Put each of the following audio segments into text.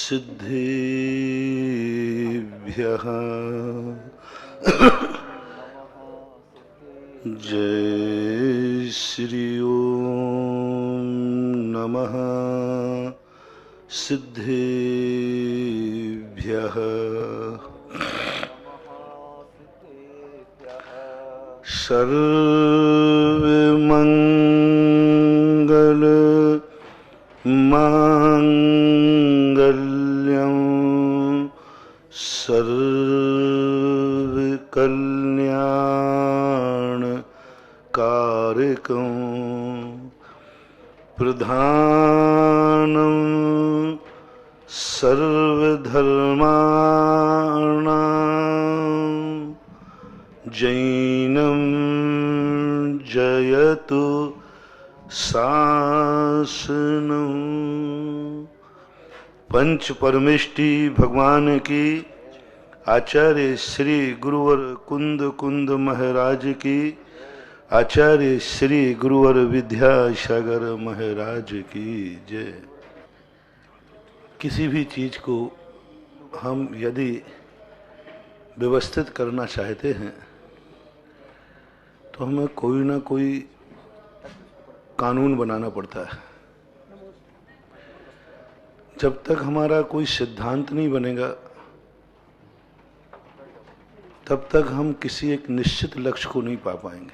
सिद्धेभ्यः जय श्री ओम नमः सिद्धेभ्यः सर्वमंगल मांगल्यं सर्वकल्याण कारकं प्रधानं सर्वधर्माणां जैनं जयतु शासनं। पंच परमेष्टि भगवान की, आचार्य श्री गुरुवर कुंद कुंद महाराज की, आचार्य श्री गुरुवर विद्यासागर महाराज की जय। किसी भी चीज को हम यदि व्यवस्थित करना चाहते हैं तो हमें कोई ना कोई कानून बनाना पड़ता है। जब तक हमारा कोई सिद्धांत नहीं बनेगा तब तक हम किसी एक निश्चित लक्ष्य को नहीं पा पाएंगे।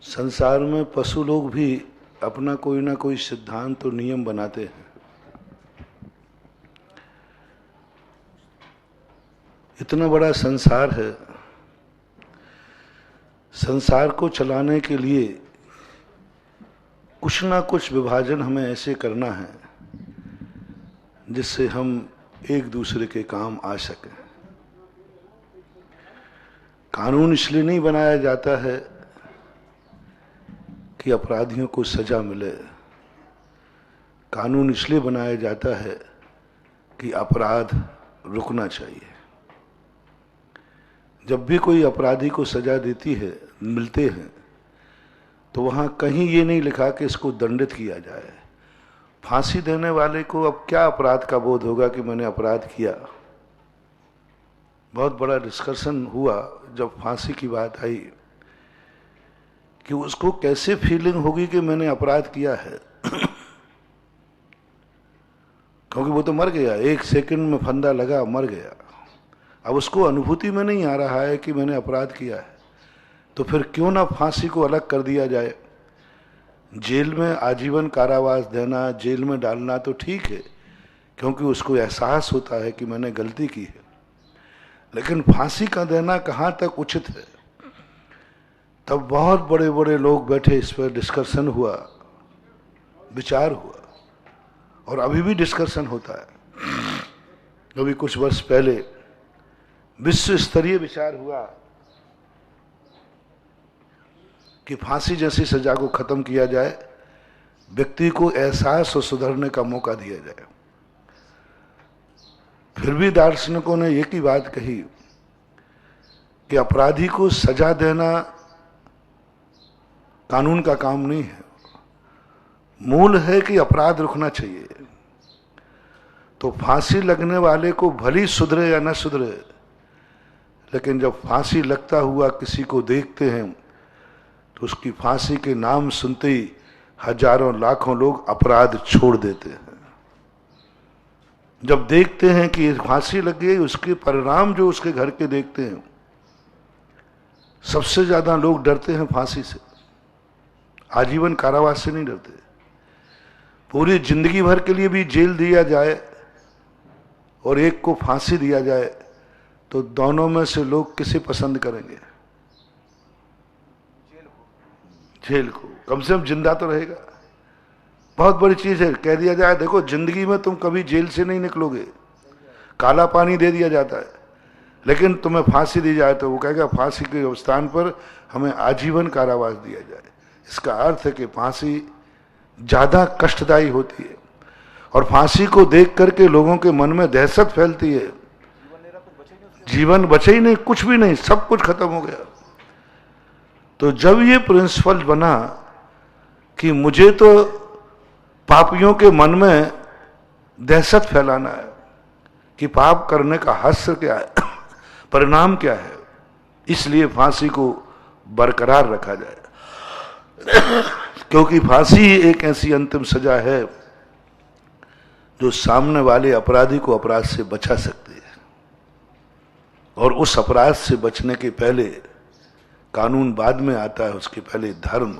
संसार में पशु लोग भी अपना कोई ना कोई सिद्धांत और नियम बनाते हैं। इतना बड़ा संसार है, संसार को चलाने के लिए कुछ ना कुछ विभाजन हमें ऐसे करना है जिससे हम एक दूसरे के काम आ सकें। कानून इसलिए नहीं बनाया जाता है कि अपराधियों को सजा मिले, कानून इसलिए बनाया जाता है कि अपराध रुकना चाहिए। जब भी कोई अपराधी को सजा देती है, मिलते हैं, तो वहां कहीं ये नहीं लिखा कि इसको दंडित किया जाए। फांसी देने वाले को अब क्या अपराध का बोध होगा कि मैंने अपराध किया। बहुत बड़ा डिस्कशन हुआ जब फांसी की बात आई कि उसको कैसे फीलिंग होगी कि मैंने अपराध किया है क्योंकि वो तो मर गया, एक सेकंड में फंदा लगा, मर गया। अब उसको अनुभूति में नहीं आ रहा है कि मैंने अपराध किया है, तो फिर क्यों ना फांसी को अलग कर दिया जाए। जेल में आजीवन कारावास देना, जेल में डालना तो ठीक है क्योंकि उसको एहसास होता है कि मैंने गलती की है, लेकिन फांसी का देना कहाँ तक उचित है। तब बहुत बड़े बड़े लोग बैठे, इस पर डिस्कशन हुआ, विचार हुआ, और अभी भी डिस्कशन होता है। अभी कुछ वर्ष पहले विश्व स्तरीय विचार हुआ कि फांसी जैसी सजा को खत्म किया जाए, व्यक्ति को एहसास और सुधरने का मौका दिया जाए। फिर भी दार्शनिकों ने एक ही बात कही कि अपराधी को सजा देना कानून का काम नहीं है, मूल है कि अपराध रुकना चाहिए। तो फांसी लगने वाले को भली सुधरे या न सुधरे, लेकिन जब फांसी लगता हुआ किसी को देखते हैं तो उसकी फांसी के नाम सुनते ही हजारों लाखों लोग अपराध छोड़ देते हैं। जब देखते हैं कि फांसी लग गई, उसके परिणाम जो उसके घर के देखते हैं, सबसे ज्यादा लोग डरते हैं फांसी से, आजीवन कारावास से नहीं डरते। पूरी जिंदगी भर के लिए भी जेल दिया जाए और एक को फांसी दिया जाए तो दोनों में से लोग किसे पसंद करेंगे? जेल को। कम से कम जिंदा तो रहेगा। बहुत बड़ी चीज है। कह दिया जाए देखो जिंदगी में तुम कभी जेल से नहीं निकलोगे, काला पानी दे दिया जाता है, लेकिन तुम्हें फांसी दी जाए तो वो कहेगा फांसी के स्थान पर हमें आजीवन कारावास दिया जाए। इसका अर्थ है कि फांसी ज्यादा कष्टदायी होती है और फांसी को देख करके लोगों के मन में दहशत फैलती है। जीवन बचे ही नहीं, कुछ भी नहीं, सब कुछ खत्म हो गया। तो जब ये प्रिंसिपल बना कि मुझे तो पापियों के मन में दहशत फैलाना है कि पाप करने का हास्य क्या है, परिणाम क्या है, इसलिए फांसी को बरकरार रखा जाए। क्योंकि फांसी एक ऐसी अंतिम सजा है जो सामने वाले अपराधी को अपराध से बचा सकती है, और उस अपराध से बचने के पहले कानून बाद में आता है, उसके पहले धर्म।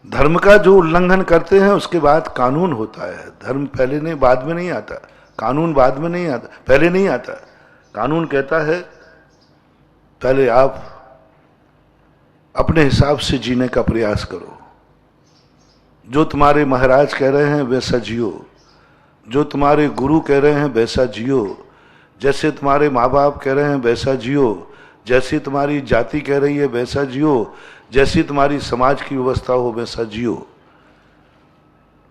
धर्म का जो उल्लंघन करते हैं उसके बाद कानून होता है। धर्म पहले नहीं, बाद में नहीं आता, कानून बाद में नहीं आता, पहले नहीं आता। कानून कहता है पहले आप अपने हिसाब से जीने का प्रयास करो, जो तुम्हारे महाराज कह रहे हैं वैसा जियो, जो तुम्हारे गुरु कह रहे हैं वैसा जियो, जैसे तुम्हारे माँ बाप कह रहे हैं वैसा जियो, जैसी तुम्हारी जाति कह रही है वैसा जियो, जैसी तुम्हारी समाज की व्यवस्था हो वैसा जियो।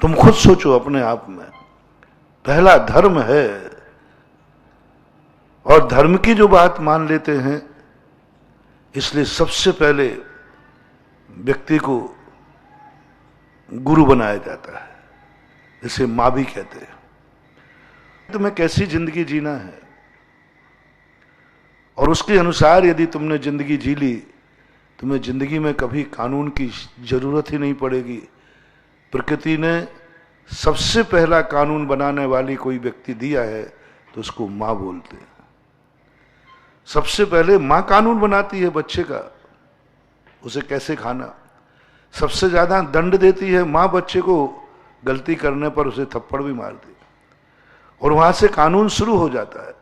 तुम खुद सोचो अपने आप में, पहला धर्म है। और धर्म की जो बात मान लेते हैं, इसलिए सबसे पहले व्यक्ति को गुरु बनाया जाता है, जिसे मां भी कहते हैं। तुम्हें कैसी जिंदगी जीना है और उसके अनुसार यदि तुमने जिंदगी जी ली, तुम्हें जिंदगी में कभी कानून की जरूरत ही नहीं पड़ेगी। प्रकृति ने सबसे पहला कानून बनाने वाली कोई व्यक्ति दिया है तो उसको मां बोलते हैं। सबसे पहले मां कानून बनाती है बच्चे का, उसे कैसे खाना। सबसे ज्यादा दंड देती है मां बच्चे को, गलती करने पर उसे थप्पड़ भी मारती है, और वहां से कानून शुरू हो जाता है।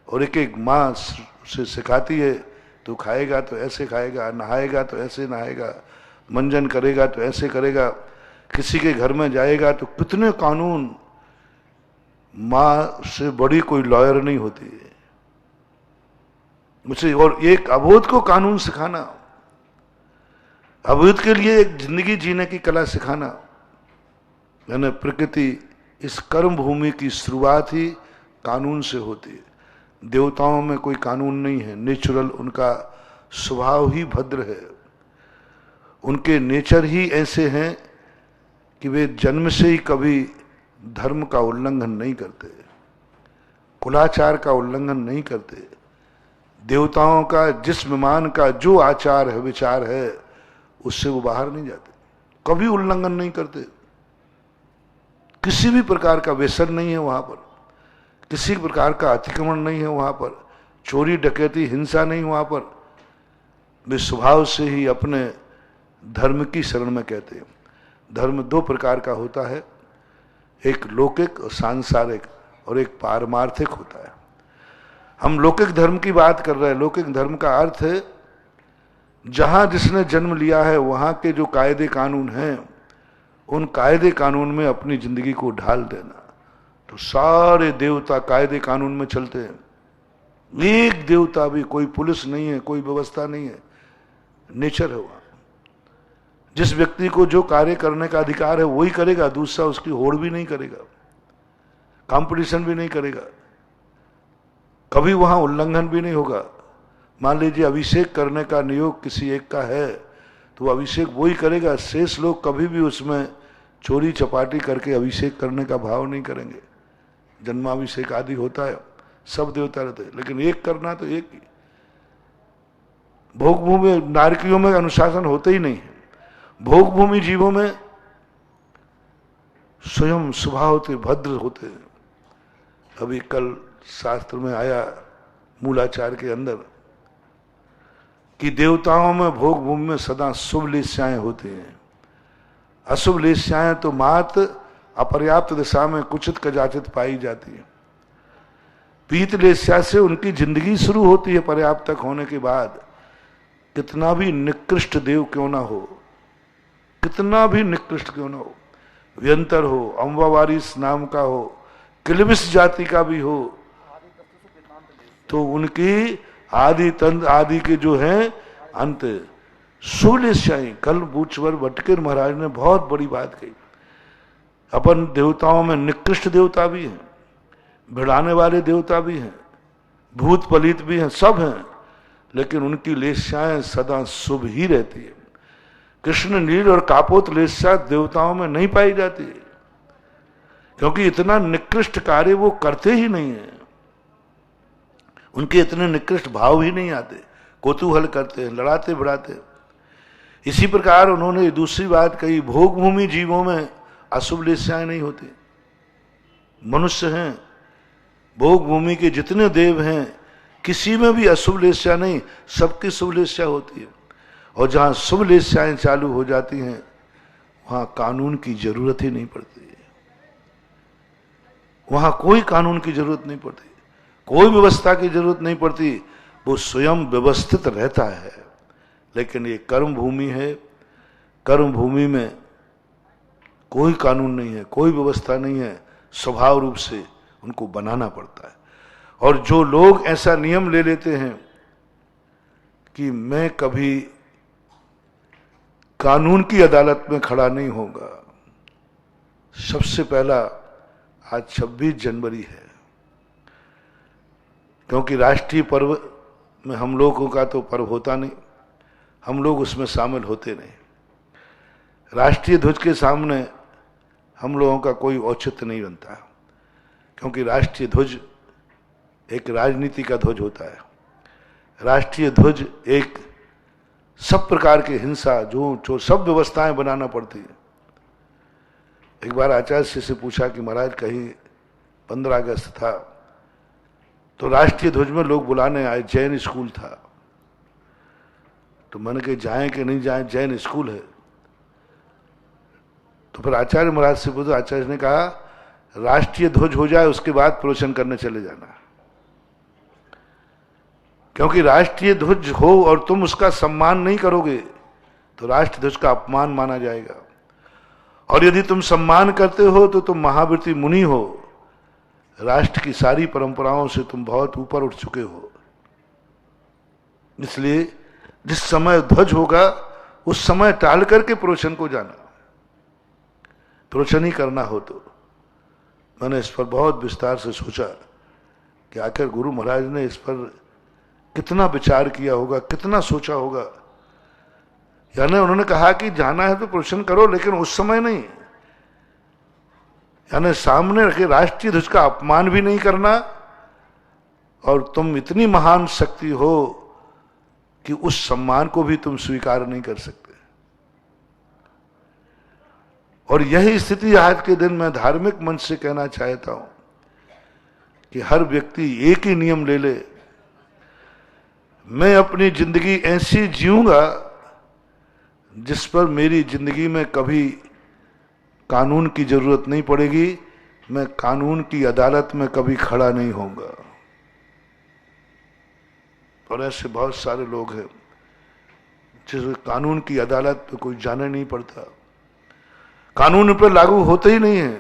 और एक एक मां उसे सिखाती है, तू खाएगा तो ऐसे खाएगा, नहाएगा तो ऐसे नहाएगा, मंजन करेगा तो ऐसे करेगा, किसी के घर में जाएगा तो कितने कानून। मां से बड़ी कोई लॉयर नहीं होती है मुझे। और एक अबोध को कानून सिखाना, अबोध के लिए एक जिंदगी जीने की कला सिखाना, यानी प्रकृति इस कर्म भूमि की शुरुआत ही कानून से होती है। देवताओं में कोई कानून नहीं है, नेचुरल उनका स्वभाव ही भद्र है। उनके नेचर ही ऐसे हैं कि वे जन्म से ही कभी धर्म का उल्लंघन नहीं करते, कुलाचार का उल्लंघन नहीं करते। देवताओं का जिस विमान का जो आचार है, विचार है, उससे वो बाहर नहीं जाते, कभी उल्लंघन नहीं करते। किसी भी प्रकार का व्यसन नहीं है वहां पर, किसी प्रकार का अतिक्रमण नहीं है वहां पर, चोरी डकैती हिंसा नहीं वहां पर। वे स्वभाव से ही अपने धर्म की शरण में कहते हैं। धर्म दो प्रकार का होता है, एक लौकिक और सांसारिक, और एक पारमार्थिक होता है। हम लौकिक धर्म की बात कर रहे हैं। लौकिक धर्म का अर्थ है जहां जिसने जन्म लिया है वहां के जो कायदे कानून हैं, उन कायदे कानून में अपनी जिंदगी को ढाल देना। तो सारे देवता कायदे कानून में चलते हैं, एक देवता भी, कोई पुलिस नहीं है, कोई व्यवस्था नहीं है, नेचर है वहां। जिस व्यक्ति को जो कार्य करने का अधिकार है वही करेगा, दूसरा उसकी होड़ भी नहीं करेगा, कंपटीशन भी नहीं करेगा, कभी वहां उल्लंघन भी नहीं होगा। मान लीजिए अभिषेक करने का नियोग किसी एक का है तो अभिषेक वही करेगा, शेष लोग कभी भी उसमें चोरी चपाटी करके अभिषेक करने का भाव नहीं करेंगे। जन्माभिषेक आदि होता है, सब देवता रहते हैं, लेकिन एक करना तो एक ही। भोग भूमि नारकियों में अनुशासन होते ही नहीं है। भोग भूमि जीवों में स्वयं स्वभाव होते, भद्र होते हैं। अभी कल शास्त्र में आया मूलाचार के अंदर कि देवताओं में भोग भूमि में सदा शुभ लेस्याएं होती हैं, अशुभ लेस्याएं तो मात्र अपर्याप्त दिशा में कुचित कदाचित पाई जाती है। पीत लेस्या से उनकी जिंदगी शुरू होती है पर्याप्त तक होने के बाद। कितना भी निकृष्ट देव क्यों ना हो, कितना भी निकृष्ट क्यों ना हो, व्यंतर हो, अम्बावारिस नाम का हो, किलबिस जाति का भी हो, तो उनकी आदि तंत्र आदि के जो है अंत सुलेस्याई। कल बूचवर भटकेर महाराज ने बहुत बड़ी बात कही। अपन देवताओं में निकृष्ट देवता भी हैं, भिड़ाने वाले देवता भी हैं, भूत पलित भी हैं, सब हैं, लेकिन उनकी लेस्याएं सदा शुभ ही रहती है। कृष्ण नील और कापोतलेस्या देवताओं में नहीं पाई जाती, क्योंकि इतना निकृष्ट कार्य वो करते ही नहीं है, उनके इतने निकृष्ट भाव ही नहीं आते, कौतूहल करते हैं, लड़ाते बढ़ाते। इसी प्रकार उन्होंने दूसरी बात कही, भोग भूमि जीवों में अशुभ लेस्याएं नहीं होती। मनुष्य हैं, भोग भूमि के जितने देव हैं, किसी में भी अशुभ लेस्या नहीं, सबकी शुभ लेस्या होती है। और जहां शुभ लेस्याएं चालू हो जाती हैं वहां कानून की जरूरत ही नहीं पड़ती है, वहां कोई कानून की जरूरत नहीं पड़ती, कोई व्यवस्था की जरूरत नहीं पड़ती, वो स्वयं व्यवस्थित रहता है। लेकिन ये कर्म भूमि है, कर्म भूमि में कोई कानून नहीं है, कोई व्यवस्था नहीं है, स्वभाव रूप से उनको बनाना पड़ता है। और जो लोग ऐसा नियम ले लेते हैं कि मैं कभी कानून की अदालत में खड़ा नहीं होगा, सबसे पहला आज 26 जनवरी है, क्योंकि राष्ट्रीय पर्व में हम लोगों का तो पर्व होता नहीं, हम लोग उसमें शामिल होते नहीं। राष्ट्रीय ध्वज के सामने हम लोगों का कोई औचित्य नहीं बनता, क्योंकि राष्ट्रीय ध्वज एक राजनीति का ध्वज होता है। राष्ट्रीय ध्वज एक सब प्रकार की हिंसा, जो सब व्यवस्थाएं बनाना पड़ती है। एक बार आचार्य से पूछा कि महाराज कहीं 15 अगस्त था तो राष्ट्रीय ध्वज में लोग बुलाने आए, जैन स्कूल था, तो मैंने कहा जाएं कि नहीं जाएं, जैन स्कूल है। तो फिर आचार्य महाराज से पूछा, आचार्य ने कहा राष्ट्रीय ध्वज हो जाए उसके बाद प्रवचन करने चले जाना, क्योंकि राष्ट्रीय ध्वज हो और तुम उसका सम्मान नहीं करोगे तो राष्ट्रीय ध्वज का अपमान माना जाएगा, और यदि तुम सम्मान करते हो तो तुम महाव्रती मुनि हो, राष्ट्र की सारी परंपराओं से तुम बहुत ऊपर उठ चुके हो। इसलिए जिस समय ध्वज होगा उस समय टाल करके प्रवचन को जाना, प्रवचन ही करना हो तो। मैंने इस पर बहुत विस्तार से सोचा कि आखिर गुरु महाराज ने इस पर कितना विचार किया होगा, कितना सोचा होगा। यानी उन्होंने कहा कि जाना है तो प्रवचन करो, लेकिन उस समय नहीं, यानी सामने रखे राष्ट्रीय ध्वज का अपमान भी नहीं करना, और तुम इतनी महान शक्ति हो कि उस सम्मान को भी तुम स्वीकार नहीं कर सकते। और यही स्थिति आज के दिन मैं धार्मिक मंच से कहना चाहता हूं कि हर व्यक्ति एक ही नियम ले ले, मैं अपनी जिंदगी ऐसी जीऊंगा जिस पर मेरी जिंदगी में कभी कानून की जरूरत नहीं पड़ेगी, मैं कानून की अदालत में कभी खड़ा नहीं होऊंगा। और ऐसे बहुत सारे लोग हैं जिस कानून की अदालत पे कोई जाने नहीं पड़ता, कानून पर लागू होते ही नहीं है,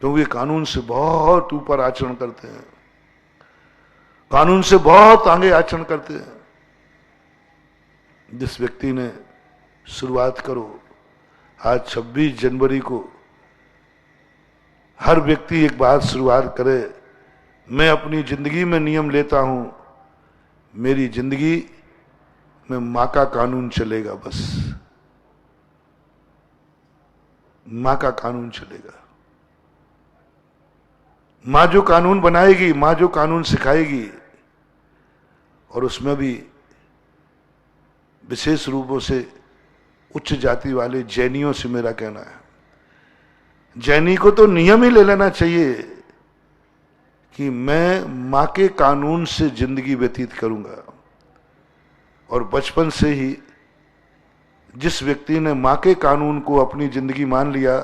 क्योंकि वे कानून से बहुत ऊपर आचरण करते हैं, कानून से बहुत आगे आचरण करते हैं। जिस व्यक्ति ने शुरुआत करो, आज 26 जनवरी को हर व्यक्ति एक बात शुरुआत करे, मैं अपनी जिंदगी में नियम लेता हूं, मेरी जिंदगी में मां का कानून चलेगा, बस मां का कानून चलेगा। मां जो कानून बनाएगी, मां जो कानून सिखाएगी, और उसमें भी विशेष रूपों से उच्च जाति वाले जैनियों से मेरा कहना है, जैनी को तो नियम ही ले लेना चाहिए कि मैं मां के कानून से जिंदगी व्यतीत करूंगा। और बचपन से ही जिस व्यक्ति ने मां के कानून को अपनी जिंदगी मान लिया,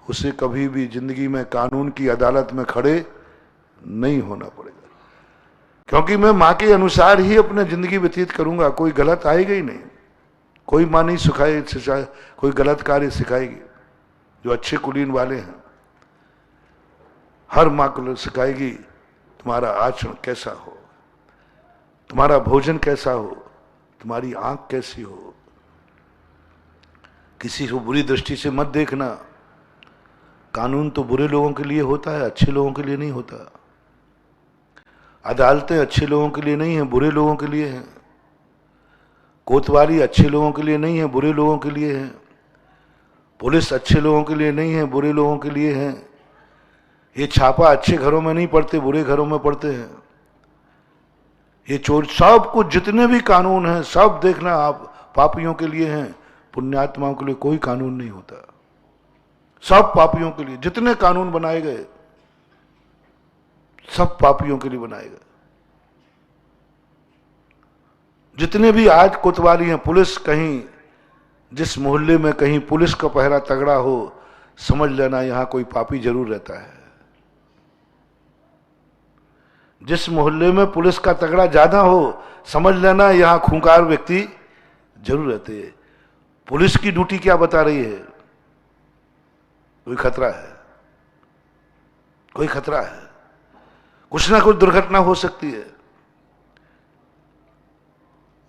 उसे कभी भी जिंदगी में कानून की अदालत में खड़े नहीं होना पड़ेगा, क्योंकि मैं मां के अनुसार ही अपनी जिंदगी व्यतीत करूंगा, कोई गलत आएगा ही नहीं, कोई मां नहीं सिखाए, कोई गलत कार्य सिखाएगी। जो अच्छे कुलीन वाले हैं, हर मां को सिखाएगी तुम्हारा आचरण कैसा हो, तुम्हारा भोजन कैसा हो, तुम्हारी आंख कैसी हो, किसी को बुरी दृष्टि से मत देखना। कानून तो बुरे लोगों के लिए होता है, अच्छे लोगों के लिए नहीं होता। अदालतें अच्छे लोगों के लिए नहीं है, बुरे लोगों के लिए हैं। कोतवाली अच्छे लोगों के लिए नहीं है, बुरे लोगों के लिए है। पुलिस अच्छे लोगों के लिए नहीं है, बुरे लोगों के लिए है। ये छापा अच्छे घरों में नहीं पड़ते, बुरे घरों में पड़ते हैं। ये चोर, सब कुछ जितने भी कानून हैं सब देखना आप पापियों के लिए हैं, पुण्यात्माओं के लिए कोई कानून नहीं होता। सब पापियों के लिए, जितने कानून बनाए गए सब पापियों के लिए बनाए गए। जितने भी आज कोतवाली हैं, पुलिस कहीं जिस मोहल्ले में कहीं पुलिस का पहरा तगड़ा हो, समझ लेना यहां कोई पापी जरूर रहता है। जिस मोहल्ले में पुलिस का तगड़ा ज्यादा हो, समझ लेना यहां खूंखार व्यक्ति जरूर रहते हैं। पुलिस की ड्यूटी क्या बता रही है? कोई खतरा है, कोई खतरा है, कुछ ना कुछ दुर्घटना हो सकती है।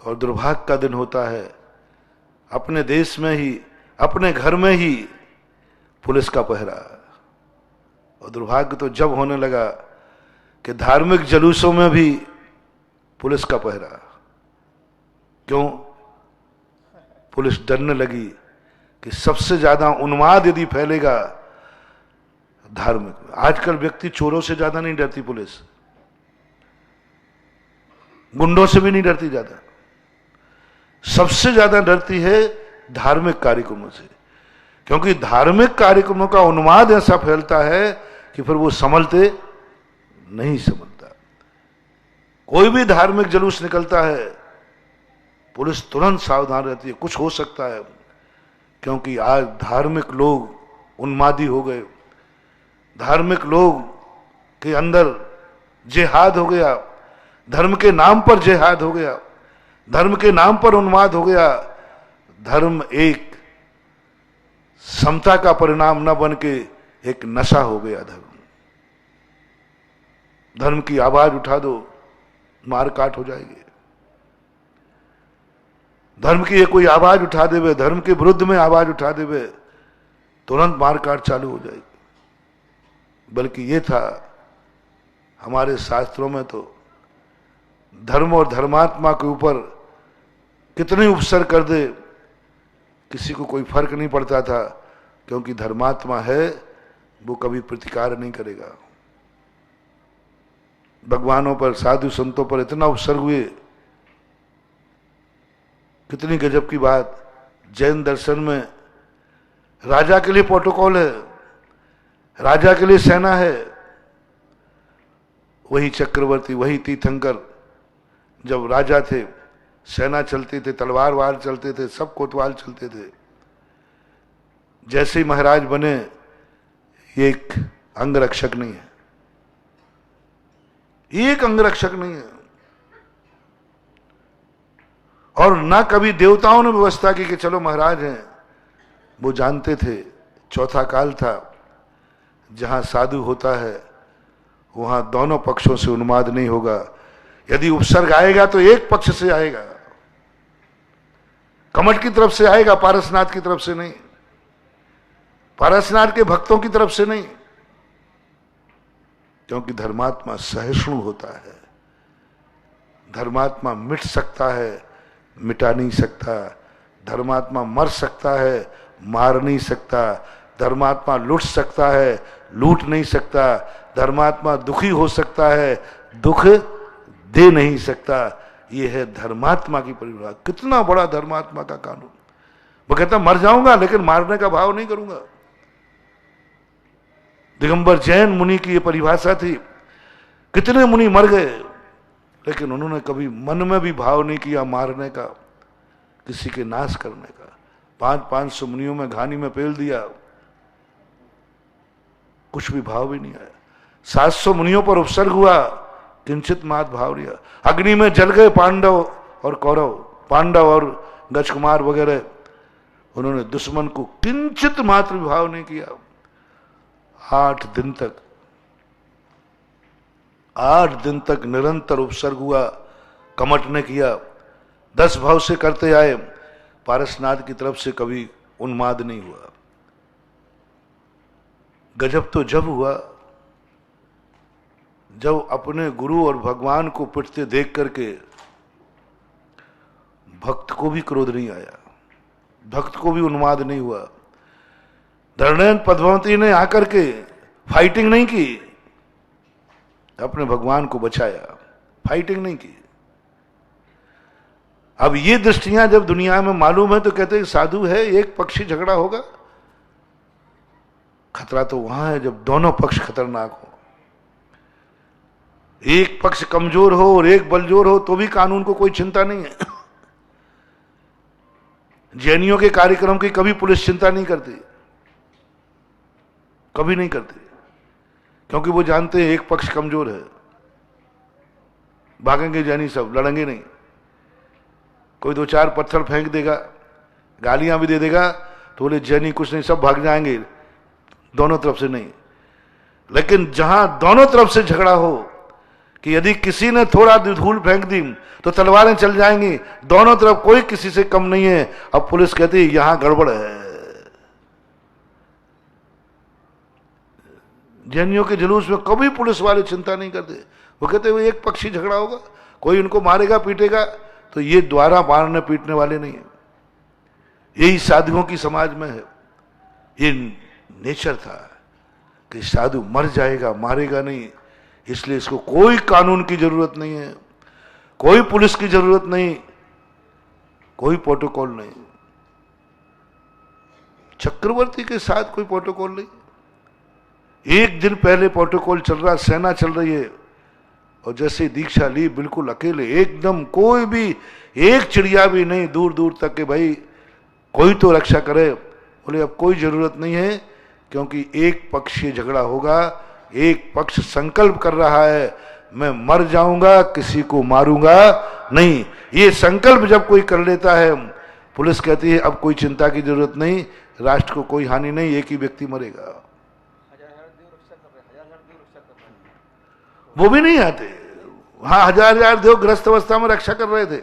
और दुर्भाग्य का दिन होता है अपने देश में ही, अपने घर में ही पुलिस का पहरा। और दुर्भाग्य तो जब होने लगा कि धार्मिक जुलूसों में भी पुलिस का पहरा। क्यों? पुलिस डरने लगी कि सबसे ज्यादा उन्माद यदि फैलेगा धार्मिक। आजकल व्यक्ति चोरों से ज्यादा नहीं डरती पुलिस, गुंडों से भी नहीं डरती ज्यादा, सबसे ज्यादा डरती है धार्मिक कार्यक्रमों से। क्योंकि धार्मिक कार्यक्रमों का उन्माद ऐसा फैलता है कि फिर वो संभलते नहीं संभलता। कोई भी धार्मिक जुलूस निकलता है, पुलिस तुरंत सावधान रहती है, कुछ हो सकता है। क्योंकि आज धार्मिक लोग उन्मादी हो गए, धार्मिक लोग के अंदर जिहाद हो गया, धर्म के नाम पर जिहाद हो गया, धर्म के नाम पर उन्माद हो गया। धर्म एक समता का परिणाम न बन के एक नशा हो गया। धर्म की आवाज उठा दो, मारकाट हो जाएगी। धर्म की ये कोई आवाज उठा देवे, धर्म के विरुद्ध में आवाज उठा देवे, तुरंत मारकाट चालू हो जाएगी। बल्कि ये था हमारे शास्त्रों में तो धर्म और धर्मात्मा के ऊपर कितने उपसर्ग कर दे किसी को कोई फर्क नहीं पड़ता था। क्योंकि धर्मात्मा है वो कभी प्रतिकार नहीं करेगा। भगवानों पर, साधु संतों पर इतना उपसर्ग हुए, कितनी गजब की बात। जैन दर्शन में राजा के लिए प्रोटोकॉल है, राजा के लिए सेना है। वही चक्रवर्ती, वही तीर्थंकर जब राजा थे, सेना चलती थे, तलवार वार चलते थे, सब कोतवाल चलते थे। जैसे ही महाराज बने, ये एक अंगरक्षक नहीं है, एक अंगरक्षक नहीं है। और ना कभी देवताओं ने व्यवस्था की कि चलो महाराज हैं। वो जानते थे चौथा काल था, जहां साधु होता है वहां दोनों पक्षों से उन्माद नहीं होगा। यदि उपसर्ग आएगा तो एक पक्ष से आएगा, कमठ की तरफ से आएगा, पारसनाथ की तरफ से नहीं, पारसनाथ के भक्तों की तरफ से नहीं। क्योंकि धर्मात्मा सहिष्णु होता है। धर्मात्मा मिट सकता है, मिटा नहीं सकता। धर्मात्मा मर सकता है, मार नहीं सकता। धर्मात्मा लूट सकता है, लूट नहीं सकता। धर्मात्मा दुखी हो सकता है, दुख दे नहीं सकता। यह है धर्मात्मा की परिभाषा। कितना बड़ा धर्मात्मा का कानून। वो कहता मर जाऊंगा लेकिन मारने का भाव नहीं करूंगा। दिगंबर जैन मुनि की यह परिभाषा थी। कितने मुनि मर गए लेकिन उन्होंने कभी मन में भी भाव नहीं किया मारने का, किसी के नाश करने का। 500 मुनियों में घानी में पेल दिया, कुछ भी भाव भी नहीं आया। 700 मुनियों पर उपसर्ग हुआ, किंचित मात भाव लिया। अग्नि में जल गए पांडव और कौरव, पांडव और गजकुमार वगैरह, उन्होंने दुश्मन को किंचित मात्र भाव नहीं किया। 8 दिन तक निरंतर उपसर्ग हुआ, कमठ ने किया, 10 भाव से करते आए। पारसनाथ की तरफ से कभी उन्माद नहीं हुआ। गजब तो जब हुआ जब अपने गुरु और भगवान को पिटते देख करके भक्त को भी क्रोध नहीं आया, भक्त को भी उन्माद नहीं हुआ। धरणेन्द्र पद्मावती ने आकर के फाइटिंग नहीं की, अपने भगवान को बचाया, फाइटिंग नहीं की। अब ये दृष्टियां जब दुनिया में मालूम है तो कहते हैं साधु है, एक पक्षी झगड़ा होगा। खतरा तो वहां है जब दोनों पक्ष खतरनाक हो, एक पक्ष कमजोर हो और एक बलजोर हो तो भी कानून को कोई चिंता नहीं है। जैनियों के कार्यक्रम की कभी पुलिस चिंता नहीं करती, कभी नहीं करती, क्योंकि वो जानते हैं एक पक्ष कमजोर है, भागेंगे जैनी सब, लड़ेंगे नहीं। कोई दो चार पत्थर फेंक देगा, गालियां भी दे देगा तो बोले जैनी कुछ नहीं, सब भाग जाएंगे, दोनों तरफ से नहीं। लेकिन जहां दोनों तरफ से झगड़ा हो कि यदि किसी ने थोड़ा धूल फेंक दी तो तलवारें चल जाएंगी, दोनों तरफ कोई किसी से कम नहीं है। अब पुलिस कहती है यहां गड़बड़ है। जैनियों के जुलूस में कभी पुलिस वाले चिंता नहीं करते, वो कहते हुए एक पक्षी झगड़ा होगा, कोई उनको मारेगा पीटेगा तो ये द्वारा मारने पीटने वाले नहीं है। यही साधुओं की समाज में है, ये नेचर था कि साधु मर जाएगा, मारेगा नहीं, इसलिए इसको कोई कानून की जरूरत नहीं है, कोई पुलिस की जरूरत नहीं, कोई प्रोटोकॉल नहीं। चक्रवर्ती के साथ कोई प्रोटोकॉल नहीं, एक दिन पहले प्रोटोकॉल चल रहा, सेना चल रही है, और जैसे दीक्षा ली बिल्कुल अकेले, एकदम कोई भी एक चिड़िया भी नहीं दूर दूर तक के भाई कोई तो रक्षा करे। बोले अब कोई जरूरत नहीं है, क्योंकि एक पक्षीय झगड़ा होगा, एक पक्ष संकल्प कर रहा है मैं मर जाऊंगा, किसी को मारूंगा नहीं। ये संकल्प जब कोई कर लेता है, पुलिस कहती है अब कोई चिंता की जरूरत नहीं, राष्ट्र को कोई हानि नहीं, एक ही व्यक्ति मरेगा। वो भी नहीं आते, हाँ हजार देव ग्रस्त अवस्था में रक्षा कर रहे थे,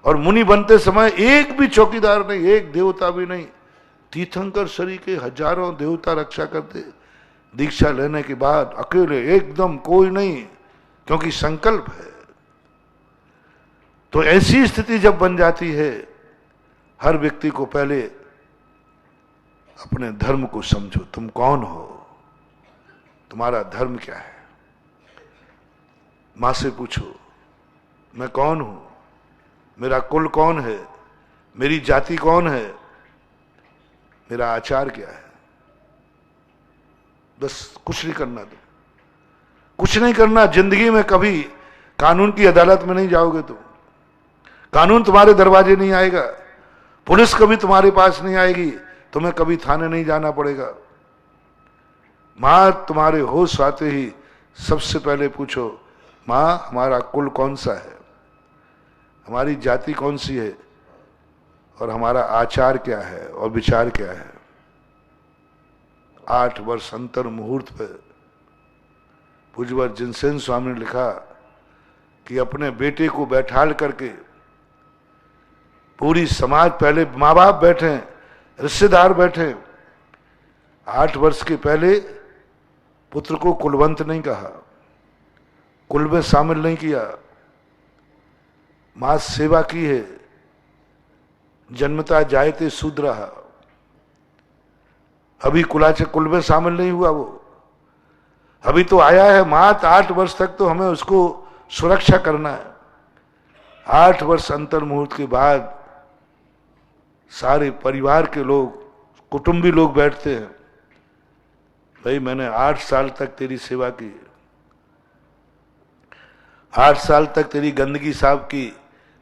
और मुनि बनते समय एक भी चौकीदार नहीं, एक देवता भी नहीं, तीर्थंकर शरी के हजारों देवता रक्षा करते। दीक्षा लेने के बाद अकेले एकदम कोई नहीं, क्योंकि संकल्प है। तो ऐसी स्थिति जब बन जाती है, हर व्यक्ति को पहले अपने धर्म को समझो, तुम कौन हो, तुम्हारा धर्म क्या है। मां से पूछो मैं कौन हूं, मेरा कुल कौन है, मेरी जाति कौन है, मेरा आचार क्या है। बस कुछ नहीं करना, तुम कुछ नहीं करना। जिंदगी में कभी कानून की अदालत में नहीं जाओगे, तुम कानून तुम्हारे दरवाजे नहीं आएगा, पुलिस कभी तुम्हारे पास नहीं आएगी, तुम्हें कभी थाने नहीं जाना पड़ेगा। मां तुम्हारे होश आते ही सबसे पहले पूछो मां हमारा कुल कौन सा है, हमारी जाति कौन सी है, और हमारा आचार क्या है और विचार क्या है। 8 वर्ष अंतर मुहूर्त पर पूज्यवर जिनसेन स्वामी ने लिखा कि अपने बेटे को बैठाल करके पूरी समाज, पहले माँ बाप बैठे, रिश्तेदार बैठे, 8 वर्ष के पहले पुत्र को कुलवंत नहीं कहा, कुल में शामिल नहीं किया, मां सेवा की है, जन्मता जायते शूद्र। अभी कुल में शामिल नहीं हुआ वो, अभी तो आया है मात। 8 वर्ष तक तो हमें उसको सुरक्षा करना है। 8 वर्ष अंतर मुहूर्त के बाद सारे परिवार के लोग, कुटुंबी लोग बैठते हैं, भाई मैंने 8 साल तक तेरी सेवा की, 8 साल तक तेरी गंदगी साफ की,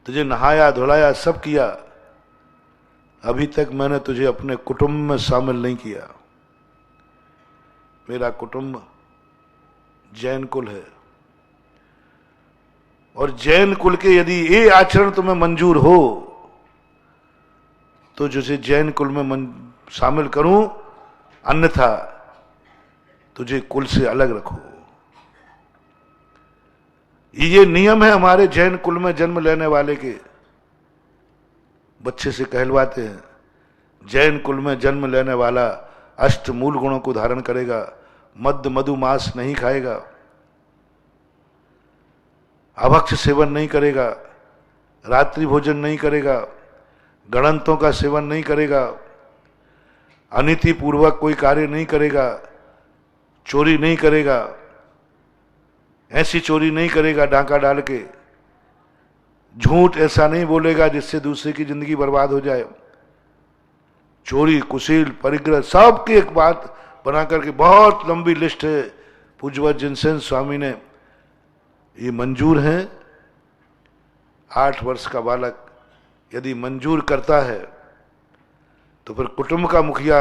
तुझे नहाया धुलाया सब किया, अभी तक मैंने तुझे अपने कुटुंब में शामिल नहीं किया। मेरा कुटुंब जैन कुल है, और जैन कुल के यदि ये आचरण तुम्हें मंजूर हो तो तुझे जैन कुल में शामिल करूं, अन्यथा तुझे कुल से अलग रखो। ये नियम है हमारे जैन कुल में जन्म लेने वाले के। बच्चे से कहलवाते हैं जैन कुल में जन्म लेने वाला अष्ट मूल गुणों को धारण करेगा, मद्य मधु मांस नहीं खाएगा, अभक्ष सेवन नहीं करेगा, रात्रि भोजन नहीं करेगा, गणंतों का सेवन नहीं करेगा, अनीति पूर्वक कोई कार्य नहीं करेगा, चोरी नहीं करेगा, ऐसी चोरी नहीं करेगा डांका डाल के, झूठ ऐसा नहीं बोलेगा जिससे दूसरे की जिंदगी बर्बाद हो जाए, चोरी, कुशील, परिग्रह, सबकी एक बात बना करके बहुत लंबी लिस्ट है। पूज्यवत जिनसेन स्वामी ने ये मंजूर है। 8 वर्ष का बालक यदि मंजूर करता है तो फिर कुटुंब का मुखिया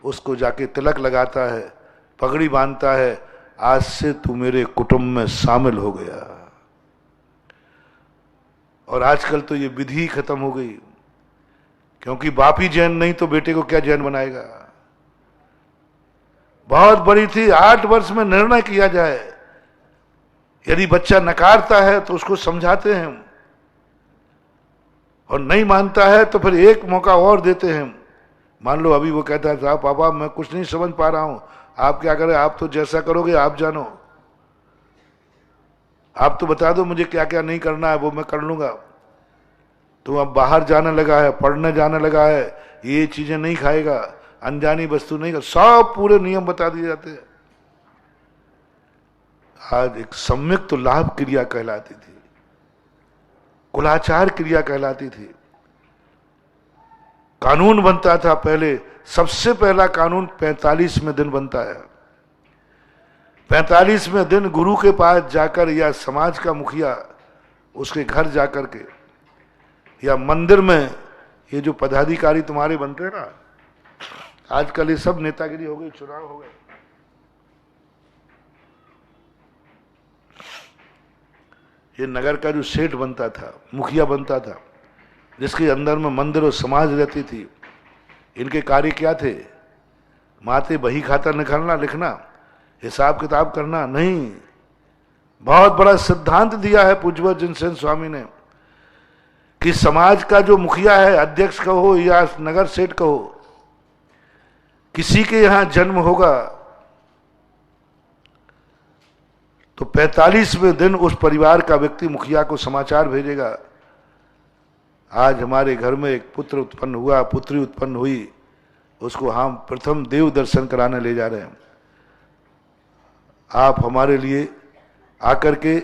उसको जाके तिलक लगाता है, पगड़ी बांधता है, आज से तू मेरे कुटुंब में शामिल हो गया। और आजकल तो ये विधि खत्म हो गई, क्योंकि बाप ही जैन नहीं तो बेटे को क्या जैन बनाएगा। बहुत बड़ी थी, 8 वर्ष में निर्णय किया जाए। यदि बच्चा नकारता है तो उसको समझाते हैं, और नहीं मानता है तो फिर एक मौका और देते हैं। मान लो अभी वो कहता था, पापा मैं कुछ नहीं समझ पा रहा हूं, आप क्या करें, आप तो जैसा करोगे आप जानो, आप तो बता दो मुझे क्या क्या नहीं करना है, वो मैं कर लूंगा। तो अब बाहर जाने लगा है, पढ़ने जाने लगा है, ये चीजें नहीं खाएगा, अनजानी वस्तु नहीं खाएगा, सब पूरे नियम बता दिए जाते हैं। आज एक सम्यक तो लाभ क्रिया कहलाती थी, कुलाचार क्रिया कहलाती थी। कानून बनता था पहले, सबसे पहला कानून 45वें दिन बनता है। 45वें दिन गुरु के पास जाकर, या समाज का मुखिया उसके घर जाकर के, या मंदिर में, ये जो पदाधिकारी तुम्हारे बनते हैं ना, आजकल ये सब नेतागिरी हो गई, चुनाव हो गए। ये नगर का जो सेठ बनता था, मुखिया बनता था, जिसके अंदर में मंदिर और समाज रहती थी, इनके कार्य क्या थे? माते बही खाता निकालना, लिखना, हिसाब किताब करना नहीं। बहुत बड़ा सिद्धांत दिया है पूज्यवत जिनसेन स्वामी ने कि समाज का जो मुखिया है, अध्यक्ष कहो या नगर सेठ कहो, किसी के यहां जन्म होगा तो 45वें दिन उस परिवार का व्यक्ति मुखिया को समाचार भेजेगा, आज हमारे घर में एक पुत्र उत्पन्न हुआ, पुत्री उत्पन्न हुई, उसको हम प्रथम देव दर्शन कराने ले जा रहे हैं, आप हमारे लिए आकर के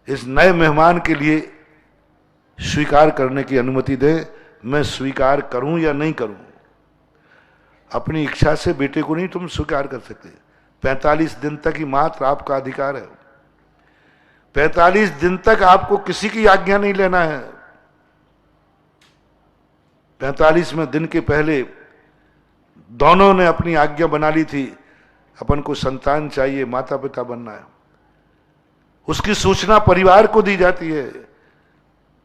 इस नए मेहमान के लिए स्वीकार करने की अनुमति दें। मैं स्वीकार करूं या नहीं करूं, अपनी इच्छा से बेटे को नहीं तुम स्वीकार कर सकते। 45 दिन तक ही मात्र आपका अधिकार है। 45 दिन तक आपको किसी की आज्ञा नहीं लेना है। 45वें दिन के पहले दोनों ने अपनी आज्ञा बना ली थी, अपन को संतान चाहिए, माता पिता बनना है। उसकी सूचना परिवार को दी जाती है।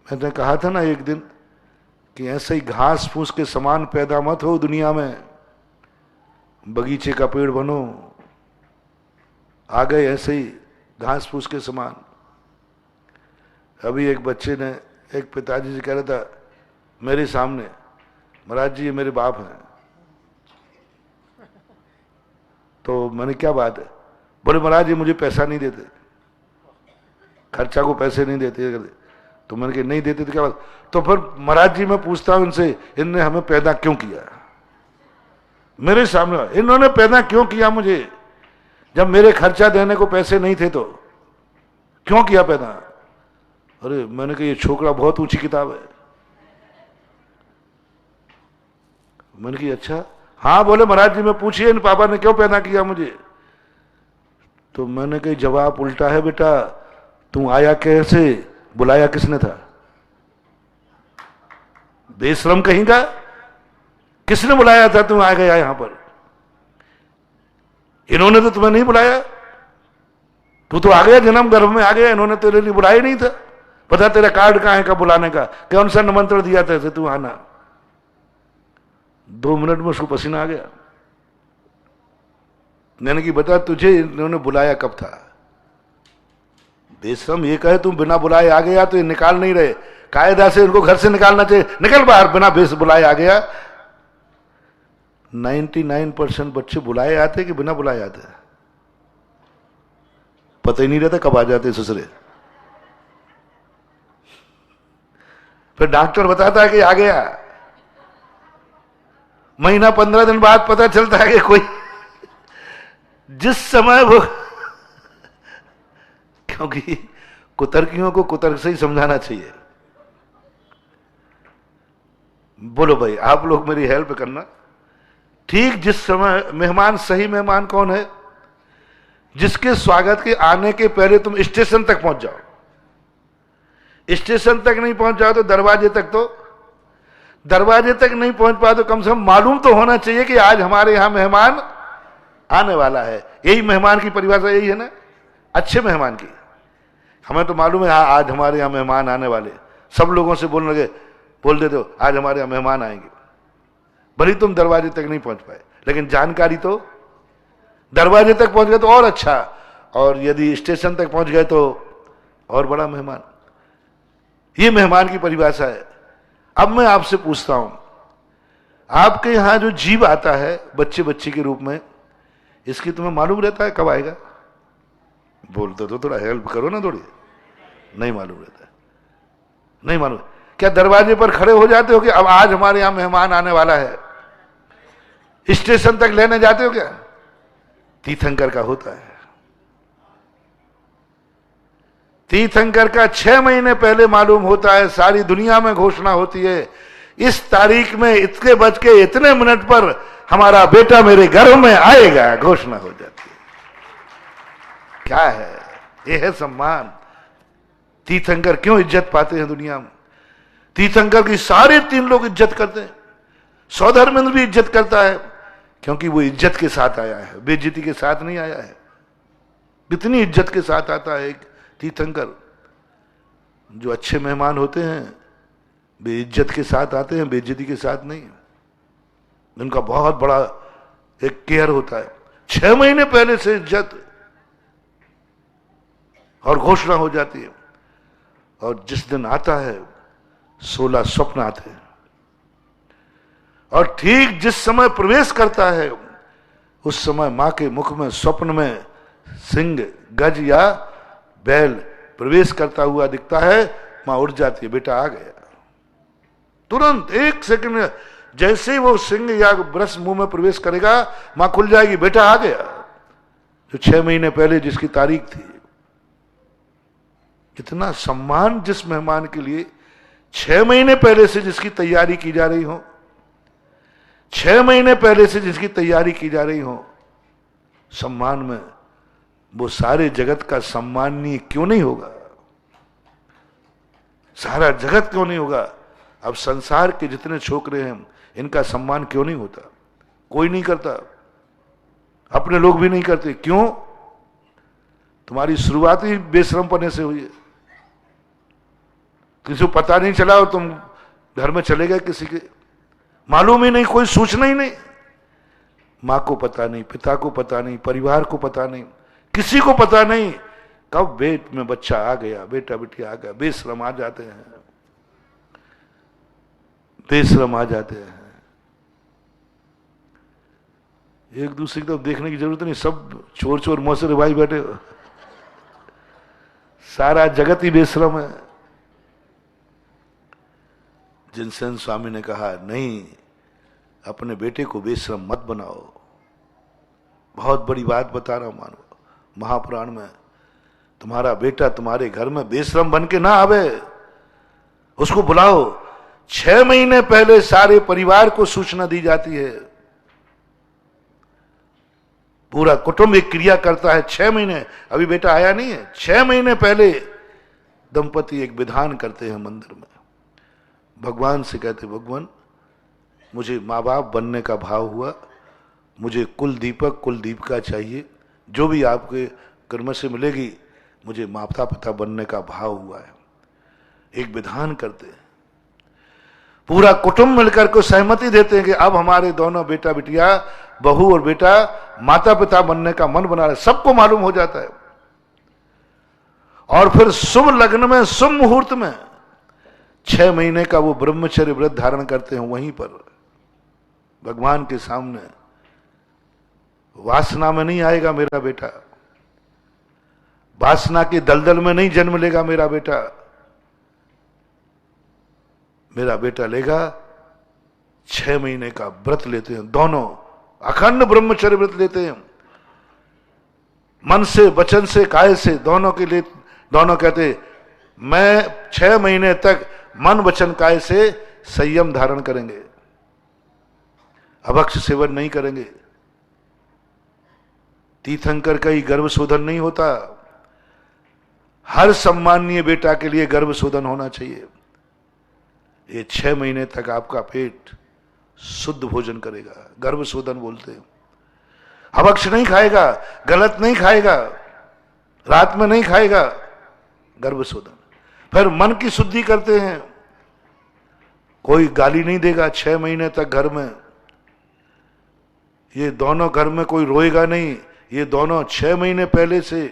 मैंने कहा था ना एक दिन कि ऐसे ही घास फूस के समान पैदा मत हो दुनिया में, बगीचे का पेड़ बनो। आ गए ऐसे ही घास फूस के समान। अभी एक बच्चे ने एक पिताजी से कह रहा था मेरे सामने, महाराज जी ये मेरे बाप हैं। तो मैंने क्या बात है? बोले महाराज जी मुझे पैसा नहीं देते, खर्चा को पैसे नहीं देते। तो मैंने कहा नहीं देते तो क्या बात? तो फिर महाराज जी मैं पूछता हूं इनसे, इनने हमें पैदा क्यों किया? मेरे सामने इन्होंने पैदा क्यों किया मुझे? जब मेरे खर्चा देने को पैसे नहीं थे तो क्यों किया पैदा? अरे मैंने कहा ये छोकरा बहुत ऊंची किताब है। मैंने कहा अच्छा, हाँ। बोले महाराज जी मैं पूछिए इन पापा ने क्यों पैदा किया मुझे? तो मैंने कहा जवाब उल्टा है बेटा, तू आया कैसे, बुलाया किसने था? बेशरम कहीं का, किसने बुलाया था? तू आ गया यहां पर, इन्होंने तो तुम्हें नहीं बुलाया। तू तो आ गया, जन्म गर्भ में आ गया, इन्होंने तेरे लिए बुलाया नहीं था। पता तेरा कार्ड कहां है का बुलाने का, कौन सा निमंत्रण दिया था तू आना? 2 मिनट में उसको पसीना आ गया। मैंने कि बता तुझे इन्होंने बुलाया कब था? बेशरम ये कहे तुम बिना बुलाए आ गया तो ये निकाल नहीं रहे। कायदा से इनको घर से निकालना चाहिए, निकल बाहर, बिना बेस बुलाए आ गया। 99% बच्चे बुलाए आते कि बिना बुलाए आते, पता ही नहीं रहता कब आ जाते ससुरे। फिर डॉक्टर बताता है कि आ गया। महीना 15 दिन बाद पता चलता है कि कोई, जिस समय वो, क्योंकि कुतर्कियों को कुतर्क से ही समझाना चाहिए। बोलो भाई, आप लोग मेरी हेल्प करना। ठीक जिस समय मेहमान, सही मेहमान कौन है? जिसके स्वागत के आने के पहले तुम स्टेशन तक पहुंच जाओ। स्टेशन तक नहीं पहुंच जाओ तो दरवाजे तक, तो दरवाजे तक नहीं पहुंच पाए तो कम से कम मालूम तो होना चाहिए कि आज हमारे यहां मेहमान आने वाला है। यही मेहमान की परिभाषा यही है ना, अच्छे मेहमान की। हमें तो मालूम है आज हमारे यहां मेहमान आने वाले, सब लोगों से बोलने लगे, बोल देते हो आज हमारे यहां मेहमान आएंगे, भले तुम दरवाजे तक नहीं पहुंच पाए, लेकिन जानकारी तो दरवाजे तक पहुंच गए तो और अच्छा, और यदि स्टेशन तक पहुंच गए तो और बड़ा मेहमान। ये मेहमान की परिभाषा है। अब मैं आपसे पूछता हूं, आपके यहां जो जीव आता है बच्चे बच्चे के रूप में, इसकी तुम्हें मालूम रहता है कब आएगा? बोलते तो थोड़ा हेल्प करो ना थोड़ी। नहीं मालूम रहता है, नहीं मालूम। क्या दरवाजे पर खड़े हो जाते हो कि अब आज हमारे यहां मेहमान आने वाला है? स्टेशन तक लेने जाते हो क्या? तीर्थंकर का होता है। तीर्थंकर का 6 महीने पहले मालूम होता है, सारी दुनिया में घोषणा होती है, इस तारीख में इतने बज के इतने मिनट पर हमारा बेटा मेरे घर में आएगा, घोषणा हो जाती है। क्या है ये? है सम्मान। तीर्थंकर क्यों इज्जत पाते हैं दुनिया में? तीर्थंकर की सारे 3 लोग इज्जत करते हैं। सौधर्मेंद्र भी इज्जत करता है, क्योंकि वो इज्जत के साथ आया है, बेइज्जती के साथ नहीं आया है। कितनी इज्जत के साथ आता है एक तीर्थंकर। जो अच्छे मेहमान होते हैं बेइज्जत के साथ आते हैं, बेइज्जती के साथ नहीं। उनका बहुत बड़ा एक केयर होता है। 6 महीने पहले से इज्जत और घोषणा हो जाती है। और जिस दिन आता है 16 स्वप्न आते हैं, और ठीक जिस समय प्रवेश करता है उस समय मां के मुख में स्वप्न में सिंह, गज या बैल प्रवेश करता हुआ दिखता है। मां उठ जाती है, बेटा आ गया। तुरंत 1 सेकंड में जैसे ही वो सिंह या ब्रश मुंह में प्रवेश करेगा, मां खुल जाएगी, बेटा आ गया। जो 6 महीने पहले जिसकी तारीख थी। इतना सम्मान जिस मेहमान के लिए 6 महीने पहले से जिसकी तैयारी की जा रही हो, 6 महीने पहले से जिसकी तैयारी की जा रही हो, सम्मान में वो सारे जगत का सम्माननीय क्यों नहीं होगा? सारा जगत क्यों नहीं होगा? अब संसार के जितने छोकरे हैं इनका सम्मान क्यों नहीं होता? कोई नहीं करता, अपने लोग भी नहीं करते। क्यों? तुम्हारी शुरुआत ही बेशरमपने से हुई है। किसी को पता नहीं चला और तुम घर में चले गए, किसी के मालूम ही नहीं, कोई सूचना ही नहीं। मां को पता नहीं, पिता को पता नहीं, परिवार को पता नहीं, किसी को पता नहीं कब पेट में बच्चा आ गया, बेटा बेटी आ गया। बेशरम आ जाते हैं, बेशरम आ जाते हैं। एक दूसरे की तरफ देखने की जरूरत नहीं, सब चोर चोर मौसरे भाई बैठे हो। सारा जगत ही बेशरम है। जिनसेन स्वामी ने कहा, नहीं, अपने बेटे को बेशरम मत बनाओ। बहुत बड़ी बात बता रहा हूं, मानो महापुराण में तुम्हारा बेटा तुम्हारे घर में बेशरम बन के ना आवे, उसको बुलाओ। 6 महीने पहले सारे परिवार को सूचना दी जाती है। पूरा कुटुंब एक क्रिया करता है। 6 महीने, अभी बेटा आया नहीं है, 6 महीने पहले दंपति एक विधान करते हैं मंदिर में। भगवान से कहते, भगवान मुझे माँ बाप बनने का भाव हुआ, मुझे कुल दीपक कुल दीपिका चाहिए, जो भी आपके कर्म से मिलेगी, मुझे माता पिता बनने का भाव हुआ है। एक विधान करते हैं, पूरा कुटुंब मिलकर को सहमति देते हैं कि अब हमारे दोनों बेटा बिटिया, बहू और बेटा माता पिता बनने का मन बना रहे। सबको मालूम हो जाता है। और फिर शुभ लग्न में, शुभ मुहूर्त में 6 महीने का वो ब्रह्मचर्य व्रत धारण करते हैं। वहीं पर भगवान के सामने, वासना में नहीं आएगा मेरा बेटा, वासना के दलदल में नहीं जन्म लेगा मेरा बेटा। मेरा बेटा लेगा, 6 महीने का व्रत लेते हैं, दोनों अखंड ब्रह्मचर्य व्रत लेते हैं, मन से, वचन से, काय से, दोनों के लिए। दोनों कहते मैं 6 महीने तक मन, वचन, काय से संयम धारण करेंगे, अभक्ष सेवन नहीं करेंगे। तीर्थंकर का ही गर्भ शोधन नहीं होता, हर सम्माननीय बेटा के लिए गर्भ शोधन होना चाहिए। ये 6 महीने तक आपका पेट शुद्ध भोजन करेगा, गर्भ शोधन बोलते हैं। अभक्ष नहीं खाएगा, गलत नहीं खाएगा, रात में नहीं खाएगा, गर्भ शोधन। फिर मन की शुद्धि करते हैं, कोई गाली नहीं देगा 6 महीने तक घर में। ये दोनों घर में कोई रोएगा नहीं, ये दोनों 6 महीने पहले से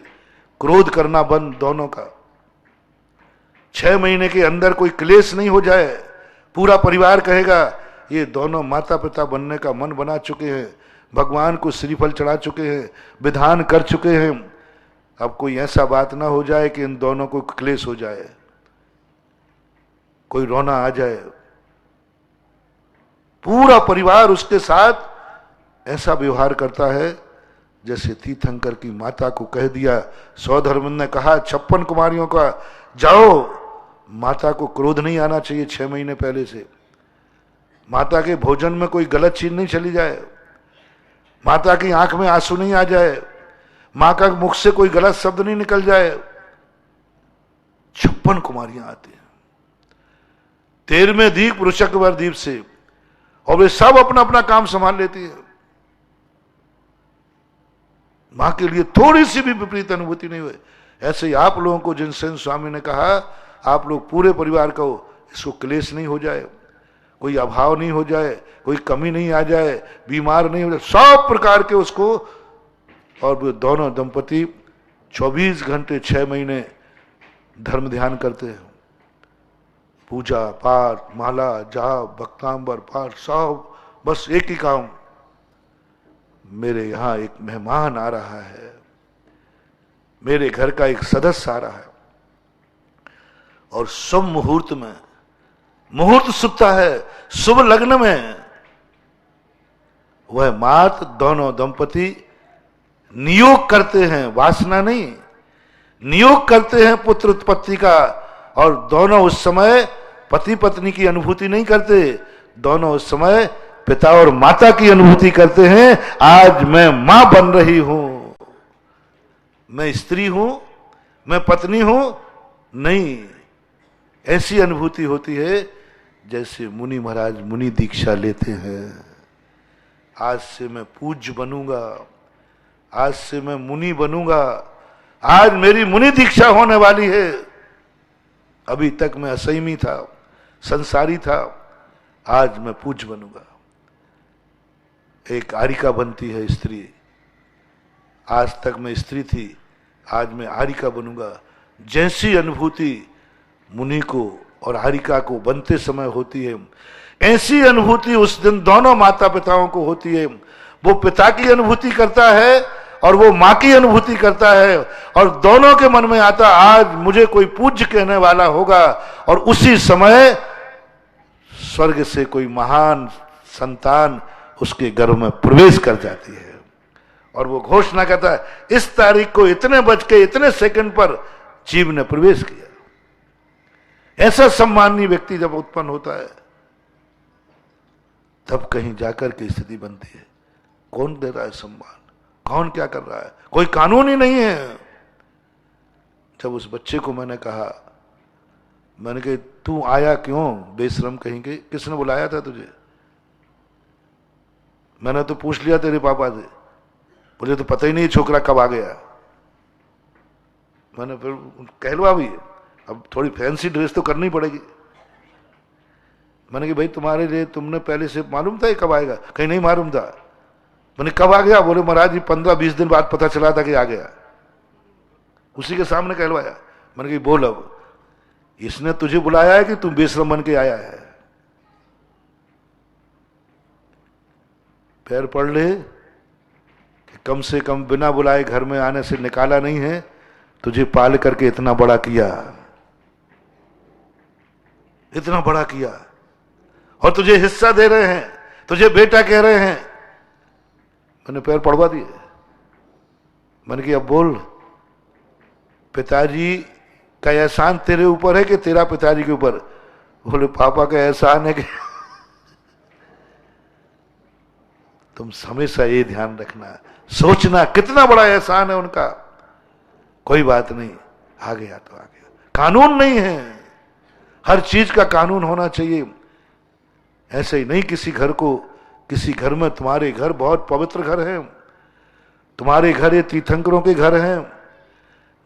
क्रोध करना बंद, दोनों का। 6 महीने के अंदर कोई क्लेश नहीं हो जाए, पूरा परिवार कहेगा ये दोनों माता पिता बनने का मन बना चुके हैं, भगवान को श्रीफल चढ़ा चुके हैं, विधान कर चुके हैं। अब कोई ऐसा बात ना हो जाए कि इन दोनों को क्लेश हो जाए, कोई रोना आ जाए। पूरा परिवार उसके साथ ऐसा व्यवहार करता है जैसे तीर्थंकर की माता को कह दिया, सौधर्म ने कहा 56 कुमारियों का, जाओ, माता को क्रोध नहीं आना चाहिए 6 महीने पहले से, माता के भोजन में कोई गलत चीज नहीं चली जाए, माता की आंख में आंसू नहीं आ जाए, मां का मुख से कोई गलत शब्द नहीं निकल जाए। 56 कुमारियां आती हैं 13वें दीप वृषकवर दीप से, और वे सब अपना अपना काम संभाल लेती है। मां के लिए थोड़ी सी भी विपरीत अनुभूति नहीं हुई। ऐसे ही आप लोगों को, जिनसे स्वामी ने कहा आप लोग पूरे परिवार को, इसको क्लेश नहीं हो जाए, कोई अभाव नहीं हो जाए, कोई कमी नहीं आ जाए, बीमार नहीं हो जाए, सब प्रकार के उसको। और वो दोनों दंपति 24 घंटे 6 महीने धर्म ध्यान करते हैं, पूजा पाठ, माला जाप, भक्तांबर पाठ, सब बस एक ही काम, मेरे यहां एक मेहमान आ रहा है, मेरे घर का एक सदस्य आ रहा है। और शुभ मुहूर्त में, मुहूर्त शुभता है, शुभ लग्न में वह मात, दोनों दंपति नियोग करते हैं, वासना नहीं, नियोग करते हैं पुत्र उत्पत्ति का। और दोनों उस समय पति पत्नी की अनुभूति नहीं करते, दोनों उस समय पिता और माता की अनुभूति करते हैं। आज मैं मां बन रही हूं, मैं स्त्री हूं, मैं पत्नी हूं, नहीं, ऐसी अनुभूति होती है जैसे मुनि महाराज मुनि दीक्षा लेते हैं। आज से मैं पूज्य बनूंगा, आज से मैं मुनि बनूंगा, आज मेरी मुनि दीक्षा होने वाली है। अभी तक मैं असंयमी था, संसारी था, आज मैं पूज्य बनूंगा। एक आरिका बनती है स्त्री, आज तक मैं स्त्री थी, आज मैं आरिका बनूंगा। जैसी अनुभूति मुनि को और आरिका को बनते समय होती है, ऐसी अनुभूति उस दिन दोनों माता पिताओं को होती है। वो पिता की अनुभूति करता है और वो मां की अनुभूति करता है, और दोनों के मन में आता आज मुझे कोई पूज्य कहने वाला होगा। और उसी समय स्वर्ग से कोई महान संतान उसके गर्भ में प्रवेश कर जाती है, और वो घोषणा करता है इस तारीख को इतने बज के इतने सेकंड पर जीव ने प्रवेश किया। ऐसा सम्माननीय व्यक्ति जब उत्पन्न होता है, तब कहीं जाकर के स्थिति बनती है। कौन दे रहा है सम्मान, कौन क्या कर रहा है, कोई कानून ही नहीं है। जब उस बच्चे को मैंने कहा, मैंने कहा तू आया क्यों बेशरम कहीं के, किसने बुलाया था तुझे? मैंने तो पूछ लिया तेरे पापा से, मुझे तो पता ही नहीं छोकरा कब आ गया। मैंने फिर कहलवा भी, अब थोड़ी फैंसी ड्रेस तो करनी पड़ेगी। मैंने कहा भाई तुम्हारे लिए, तुमने पहले से मालूम था ये कब आएगा? कहीं नहीं मालूम था। मैंने कब आ गया? बोले महाराज जी 15-20 दिन बाद पता चला था कि आ गया। उसी के सामने कहलवाया। मैंने कहा बोल, अब इसने तुझे बुलाया है कि तुम बेशरम बन के आया है? पैर पड़ ले कि कम से कम बिना बुलाए घर में आने से निकाला नहीं है, तुझे पाल करके इतना बड़ा किया, इतना बड़ा किया, और तुझे हिस्सा दे रहे हैं, तुझे बेटा कह रहे हैं। मैंने पैर पड़वा दिए। मैंने कहा अब बोल, पिताजी का एहसान तेरे ऊपर है कि तेरा पिताजी के ऊपर? बोले पापा का एहसान है कि तुम हमेशा ये ध्यान रखना, सोचना कितना बड़ा एहसान है उनका। कोई बात नहीं, आ गया तो आ गया। कानून नहीं है, हर चीज का कानून होना चाहिए। ऐसे ही नहीं किसी घर को, किसी घर में, तुम्हारे घर बहुत पवित्र घर है, तुम्हारे घर ये तीर्थंकरों के घर हैं,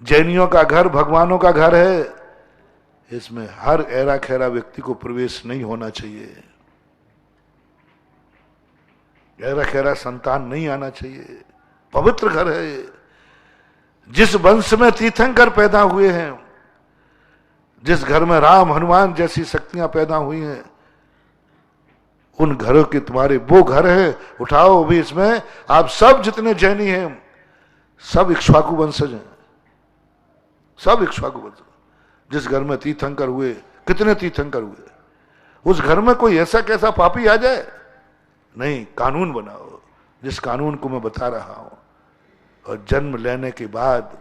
जैनियों का घर, भगवानों का घर है, इसमें हर ऐरा खैरा व्यक्ति को प्रवेश नहीं होना चाहिए। ऐरा खैरा संतान नहीं आना चाहिए। पवित्र घर है ये। जिस वंश में तीर्थंकर पैदा हुए हैं, जिस घर में राम हनुमान जैसी शक्तियां पैदा हुई हैं, उन घरों के तुम्हारे वो घर है। उठाओ भी, इसमें आप सब जितने जैनी हैं सब इक्ष्वाकु वंशज हैं, सब इक्ष्वाकु वंशज। जिस घर में तीर्थंकर हुए, कितने तीर्थंकर हुए, उस घर में कोई ऐसा कैसा पापी आ जाए? नहीं, कानून बनाओ, जिस कानून को मैं बता रहा हूं। और जन्म लेने के बाद,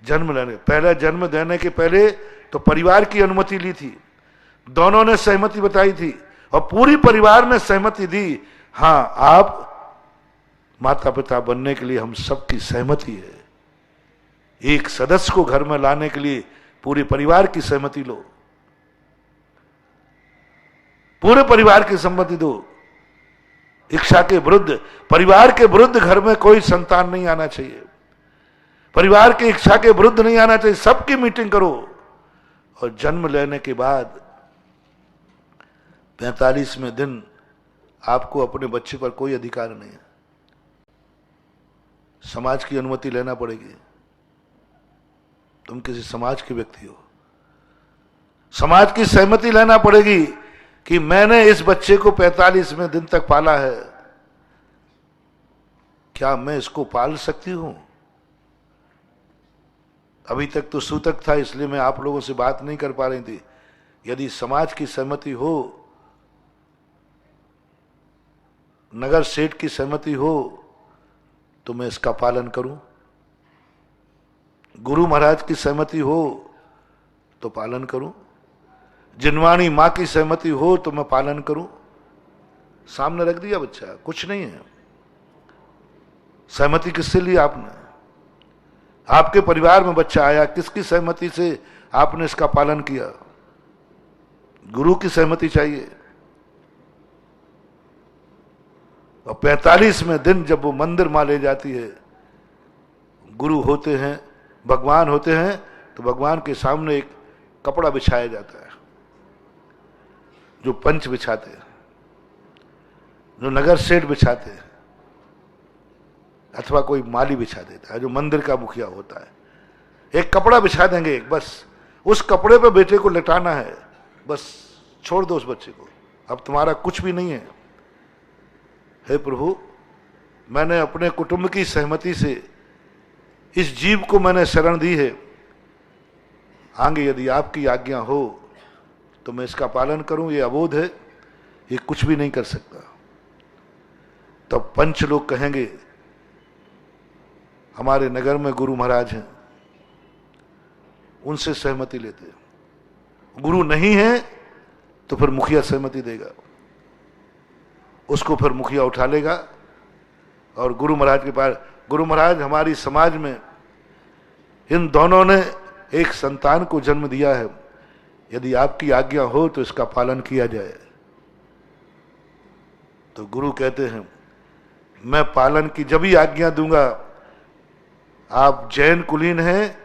पहले जन्म देने के पहले तो परिवार की अनुमति ली थी, दोनों ने सहमति बताई थी और पूरी परिवार ने सहमति दी। हाँ, आप माता पिता बनने के लिए हम सबकी सहमति है। एक सदस्य को घर में लाने के लिए पूरे परिवार की सहमति लो, पूरे परिवार की सम्मति दो। इच्छा के विरुद्ध, परिवार के विरुद्ध घर में कोई संतान नहीं आना चाहिए, परिवार की इच्छा के विरुद्ध नहीं आना चाहिए। सबकी मीटिंग करो। और जन्म लेने के बाद 45वें दिन आपको अपने बच्चे पर कोई अधिकार नहीं है, समाज की अनुमति लेना पड़ेगी। तुम किसी समाज के व्यक्ति हो, समाज की सहमति लेना पड़ेगी कि मैंने इस बच्चे को 45वें दिन तक पाला है, क्या मैं इसको पाल सकती हूं? अभी तक तो सूतक था, इसलिए मैं आप लोगों से बात नहीं कर पा रही थी। यदि समाज की सहमति हो, नगर सेठ की सहमति हो, तो मैं इसका पालन करूं। गुरु महाराज की सहमति हो तो पालन करूं, जिनवाणी मां की सहमति हो तो मैं पालन करूं। सामने रख दिया बच्चा, कुछ नहीं है। सहमति किससे ली आपने? आपके परिवार में बच्चा आया, किसकी सहमति से आपने इसका पालन किया? गुरु की सहमति चाहिए। और 45वें दिन जब वो मंदिर मां ले जाती है, गुरु होते हैं, भगवान होते हैं, तो भगवान के सामने एक कपड़ा बिछाया जाता है, जो पंच बिछाते हैं, जो नगर सेठ बिछाते हैं, अथवा कोई माली बिछा देता है, जो मंदिर का मुखिया होता है। एक कपड़ा बिछा देंगे एक, बस उस कपड़े पे बेटे को लेटाना है, बस छोड़ दो उस बच्चे को, अब तुम्हारा कुछ भी नहीं है। हे प्रभु, मैंने अपने कुटुंब की सहमति से इस जीव को मैंने शरण दी है, आगे यदि आपकी आज्ञा हो तो मैं इसका पालन करूं। ये अबोध है, ये कुछ भी नहीं कर सकता। तब पंच लोग कहेंगे, हमारे नगर में गुरु महाराज हैं, उनसे सहमति लेते हैं। गुरु नहीं है तो फिर मुखिया सहमति देगा, उसको फिर मुखिया उठा लेगा और गुरु महाराज के पास, गुरु महाराज हमारी समाज में इन दोनों ने एक संतान को जन्म दिया है, यदि आपकी आज्ञा हो तो इसका पालन किया जाए। तो गुरु कहते हैं, मैं पालन की जब ही आज्ञा दूंगा। आप जैन कुलीन हैं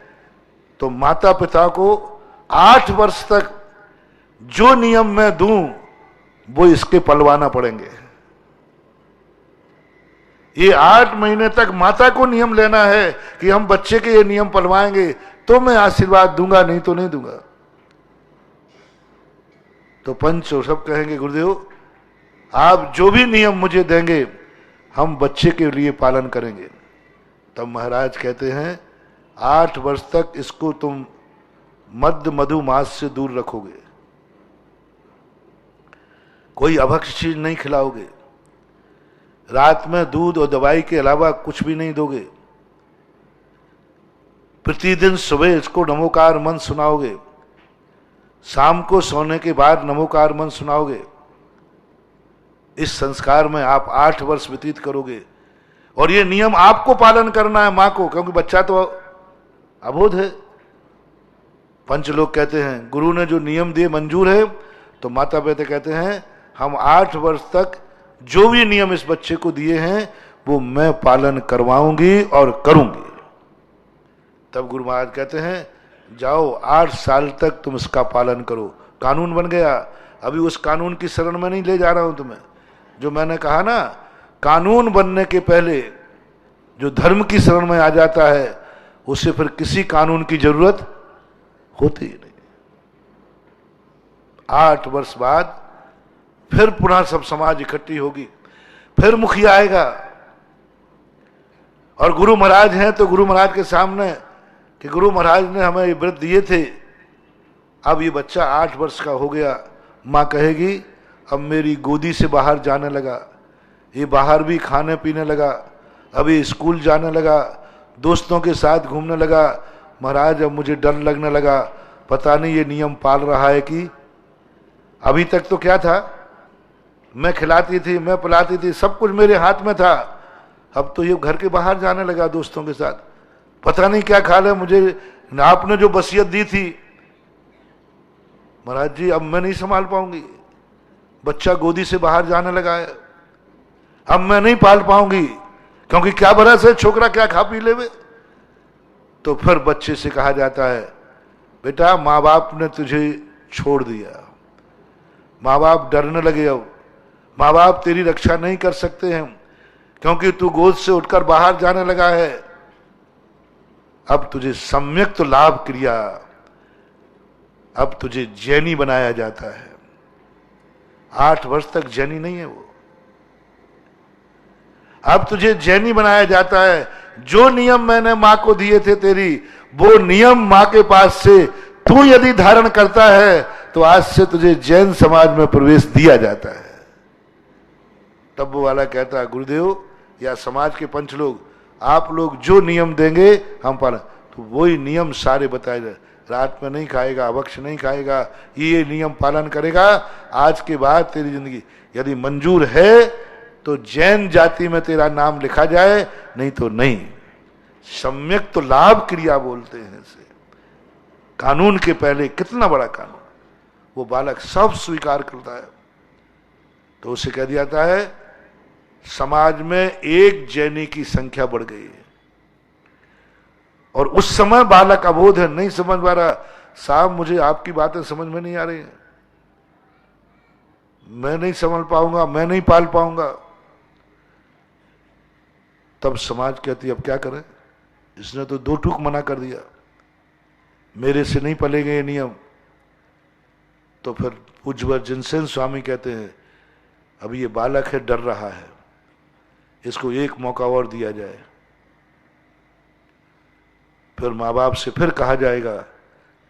तो माता पिता को 8 वर्ष तक जो नियम मैं दूं वो इसके पलवाना पड़ेंगे। ये 8 महीने तक माता को नियम लेना है कि हम बच्चे के ये नियम पलवाएंगे तो मैं आशीर्वाद दूंगा, नहीं तो नहीं दूंगा। तो पंच और सब कहेंगे, गुरुदेव आप जो भी नियम मुझे देंगे हम बच्चे के लिए पालन करेंगे। तब महाराज कहते हैं, 8 वर्ष तक इसको तुम मद्य मधु मांस से दूर रखोगे, कोई अभक्ष चीज नहीं खिलाओगे, रात में दूध और दवाई के अलावा कुछ भी नहीं दोगे, प्रतिदिन सुबह इसको नमोकार मंत्र सुनाओगे, शाम को सोने के बाद नमोकार मंत्र सुनाओगे। इस संस्कार में आप 8 वर्ष व्यतीत करोगे और ये नियम आपको पालन करना है, मां को, क्योंकि बच्चा तो अबोध है। पंच लोग कहते हैं गुरु ने जो नियम दिए मंजूर है, तो माता पिता कहते हैं हम 8 वर्ष तक जो भी नियम इस बच्चे को दिए हैं वो मैं पालन करवाऊंगी और करूंगी। तब गुरु महाराज कहते हैं जाओ 8 साल तक तुम इसका पालन करो। कानून बन गया। अभी उस कानून की शरण में नहीं ले जा रहा हूं तुम्हें, जो मैंने कहा ना, कानून बनने के पहले जो धर्म की शरण में आ जाता है उसे फिर किसी कानून की जरूरत होती ही नहीं। 8 वर्ष बाद फिर पुनः सब समाज इकट्ठी होगी, फिर मुखिया आएगा और गुरु महाराज हैं तो गुरु महाराज के सामने कि गुरु महाराज ने हमें ये व्रत दिए थे, अब ये बच्चा 8 वर्ष का हो गया। मां कहेगी अब मेरी गोदी से बाहर जाने लगा, ये बाहर भी खाने पीने लगा, अभी स्कूल जाने लगा, दोस्तों के साथ घूमने लगा। महाराज अब मुझे डर लगने लगा, पता नहीं ये नियम पाल रहा है कि। अभी तक तो क्या था, मैं खिलाती थी, मैं पिलाती थी, सब कुछ मेरे हाथ में था। अब तो ये घर के बाहर जाने लगा दोस्तों के साथ, पता नहीं क्या खा ले। मुझे आपने जो वसीयत दी थी महाराज जी अब मैं नहीं संभाल पाऊंगी, बच्चा गोदी से बाहर जाने लगा है, अब मैं नहीं पाल पाऊंगी, क्योंकि क्या भरोसा है छोकरा क्या खा पी लेवे। तो फिर बच्चे से कहा जाता है बेटा माँ बाप ने तुझे छोड़ दिया, माँ बाप डरने लगे, अब माँ बाप तेरी रक्षा नहीं कर सकते हैं क्योंकि तू गोद से उठकर बाहर जाने लगा है। अब तुझे सम्यक तो लाभ क्रिया, अब तुझे जैनी बनाया जाता है। 8 वर्ष तक जैनी नहीं है वो, अब तुझे जैनी बनाया जाता है। जो नियम मैंने मां को दिए थे तेरी, वो नियम मां के पास से तू यदि धारण करता है तो आज से तुझे जैन समाज में प्रवेश दिया जाता है। तब वो वाला कहता है गुरुदेव या समाज के पंच लोग, आप लोग जो नियम देंगे हम पालन, तो वही नियम सारे बताए जाए। रात में नहीं खाएगा, अभक्ष नहीं खाएगा, ये नियम पालन करेगा, आज के बाद तेरी जिंदगी यदि मंजूर है तो जैन जाति में तेरा नाम लिखा जाए, नहीं तो नहीं। सम्यक तो लाभ क्रिया बोलते हैं इसे। कानून के पहले कितना बड़ा कानून, वो बालक सब स्वीकार करता है। तो उसे कह दिया जाता है समाज में एक जैनी की संख्या बढ़ गई है। और उस समय बालक अबोध है, नहीं समझ पा रहा, साहब मुझे आपकी बातें समझ में नहीं आ रही है, मैं नहीं समझ पाऊंगा, मैं नहीं पाल पाऊंगा। तब समाज कहती अब क्या करें, इसने तो 2 टूक मना कर दिया, मेरे से नहीं पलेंगे ये नियम। तो फिर पूज्यवर जिनसेन स्वामी कहते हैं अब ये बालक है, डर रहा है, इसको एक मौका और दिया जाए। फिर माँ बाप से फिर कहा जाएगा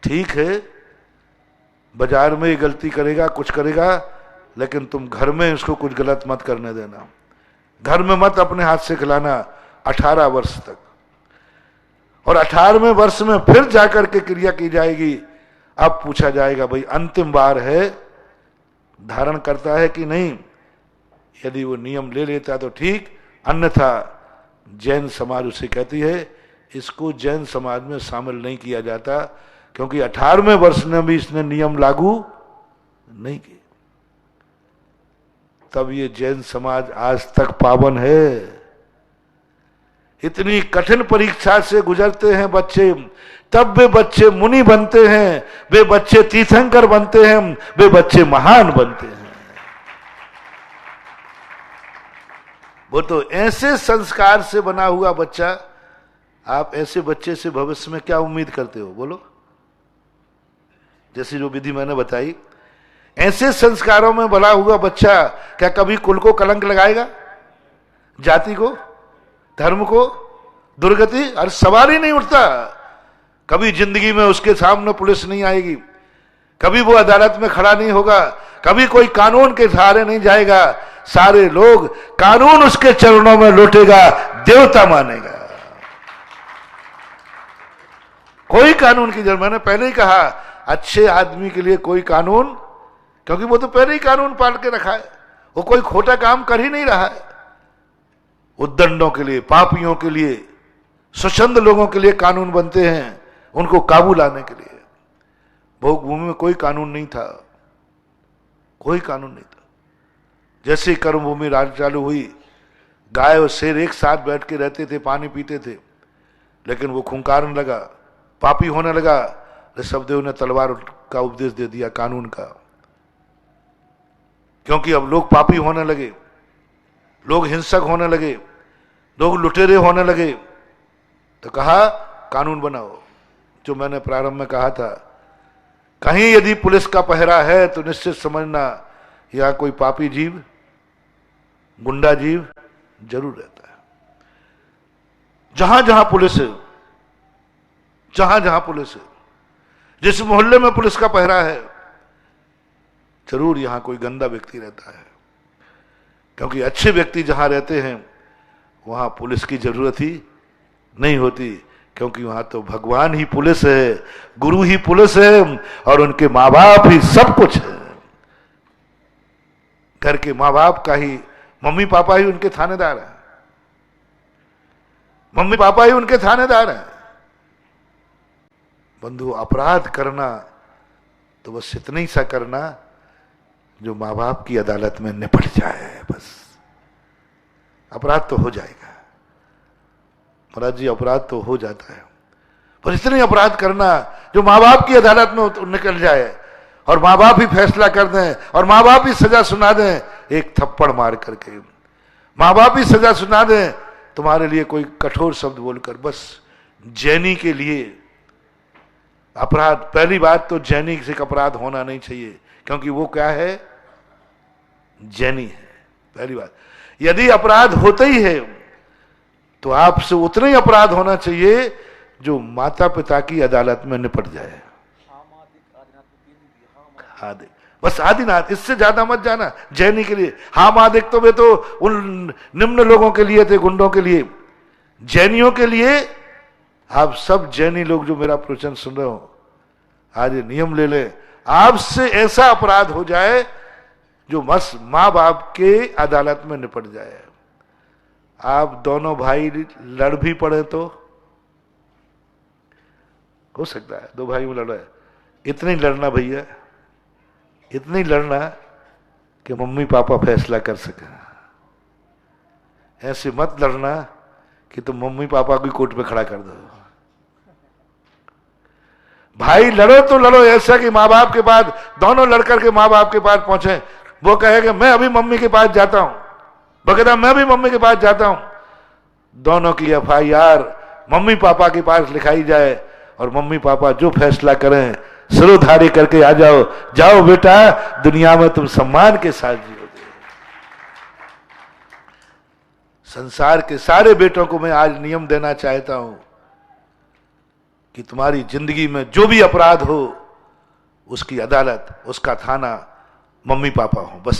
ठीक है बाजार में ये गलती करेगा, कुछ करेगा, लेकिन तुम घर में इसको कुछ गलत मत करने देना, घर में मत अपने हाथ से खिलाना 18 वर्ष तक। और 18वें वर्ष में फिर जाकर के क्रिया की जाएगी। अब पूछा जाएगा भाई अंतिम बार है, धारण करता है कि नहीं। यदि वो नियम ले लेता तो ठीक, अन्यथा जैन समाज उसे कहती है इसको जैन समाज में शामिल नहीं किया जाता, क्योंकि 18वें वर्ष में भी इसने नियम लागू नहीं किए। तब ये जैन समाज आज तक पावन है। इतनी कठिन परीक्षा से गुजरते हैं बच्चे, तब वे बच्चे मुनि बनते हैं, वे बच्चे तीर्थंकर बनते हैं, वे बच्चे महान बनते हैं। वो तो ऐसे संस्कार से बना हुआ बच्चा, आप ऐसे बच्चे से भविष्य में क्या उम्मीद करते हो बोलो। जैसी जो विधि मैंने बताई, ऐसे संस्कारों में बना हुआ बच्चा क्या कभी कुल को कलंक लगाएगा, जाति को, धर्म को, दुर्गति? और सवाल ही नहीं उठता। कभी जिंदगी में उसके सामने पुलिस नहीं आएगी, कभी वो अदालत में खड़ा नहीं होगा, कभी कोई कानून के सहारे नहीं जाएगा, सारे लोग कानून उसके चरणों में लौटेगा, देवता मानेगा। कोई कानून की जरूरत, मैंने पहले ही कहा, अच्छे आदमी के लिए कोई कानून, क्योंकि वो तो पहले ही कानून पाल के रखा है, वो कोई खोटा काम कर ही नहीं रहा है। उद्दंडों के लिए, पापियों के लिए, स्वच्छंद लोगों के लिए कानून बनते हैं, उनको काबू लाने के लिए। भोग भूमि में कोई कानून नहीं था, कोई कानून नहीं था। जैसे ही कर्म भूमि राज चालू हुई, गाय और शेर एक साथ बैठ के रहते थे, पानी पीते थे, लेकिन वो खुंकारने लगा, पापी होने लगा। ऋषभदेव ने तलवार का उपदेश दे दिया, कानून का, क्योंकि अब लोग पापी होने लगे, लोग हिंसक होने लगे, लोग लुटेरे होने लगे, तो कहा कानून बनाओ। जो मैंने प्रारंभ में कहा था, कहीं यदि पुलिस का पहरा है तो निश्चित समझना यहां कोई पापी जीव, गुंडा जीव जरूर रहता है। जहां जहां पुलिस है, जहां जहां पुलिस है, जिस मोहल्ले में पुलिस का पहरा है, जरूर यहां कोई गंदा व्यक्ति रहता है। क्योंकि अच्छे व्यक्ति जहां रहते हैं वहां पुलिस की जरूरत ही नहीं होती, क्योंकि वहां तो भगवान ही पुलिस है, गुरु ही पुलिस है, और उनके माँ बाप ही सब कुछ है। घर के माँ बाप का ही, मम्मी पापा ही उनके थानेदार हैं, मम्मी पापा ही उनके थानेदार हैं। बंधु, अपराध करना तो बस इतना ही सा करना जो माँ बाप की अदालत में निपट जाए, बस अपराध तो हो जाएगा। महाराज जी, अपराध तो हो जाता है, पर इतने अपराध करना जो माँ बाप की अदालत में निकल जाए, और माँ बाप ही फैसला कर दें, और माँ बाप ही सजा सुना दें, एक थप्पड़ मार करके माँ बाप ही सजा सुना दें तुम्हारे लिए कोई कठोर शब्द बोलकर। बस जैनी के लिए अपराध, पहली बात तो जैनी से अपराध होना नहीं चाहिए, क्योंकि वो क्या है, जैनी है। पहली बात, यदि अपराध होता ही है तो आपसे उतना ही अपराध होना चाहिए जो माता पिता की अदालत में निपट जाए। आदि, बस आदिनाथ, इससे ज्यादा मत जाना जैनी के लिए। हाम आदिक तो वे तो उन निम्न लोगों के लिए थे, गुंडों के लिए। जैनियों के लिए, आप सब जैनी लोग जो मेरा प्रवचन सुन रहे हो, आज ये नियम ले ले, आपसे ऐसा अपराध हो जाए जो बस माँ बाप के अदालत में निपट जाए। आप दोनों भाई लड़ भी पड़े तो हो सकता है, दो भाई में लड़ रहे, इतना ही लड़ना भैया, इतना ही लड़ना कि मम्मी पापा फैसला कर सके। ऐसे मत लड़ना कि तुम मम्मी पापा को कोर्ट में खड़ा कर दो। भाई लड़ो तो लड़ो ऐसा कि माँ बाप के पास, दोनों लड़कर के माँ बाप के पास पहुंचे, वो कहेगा मैं अभी मम्मी के पास जाता हूं, बगैर मैं भी मम्मी के पास जाता हूं, दोनों की FIR मम्मी पापा के पास लिखाई जाए, और मम्मी पापा जो फैसला करें सिरोधारी करके आ जाओ, जाओ बेटा दुनिया में तुम सम्मान के साथ जियोगे। संसार के सारे बेटों को मैं आज नियम देना चाहता हूं कि तुम्हारी जिंदगी में जो भी अपराध हो उसकी अदालत, उसका थाना मम्मी पापा हो, बस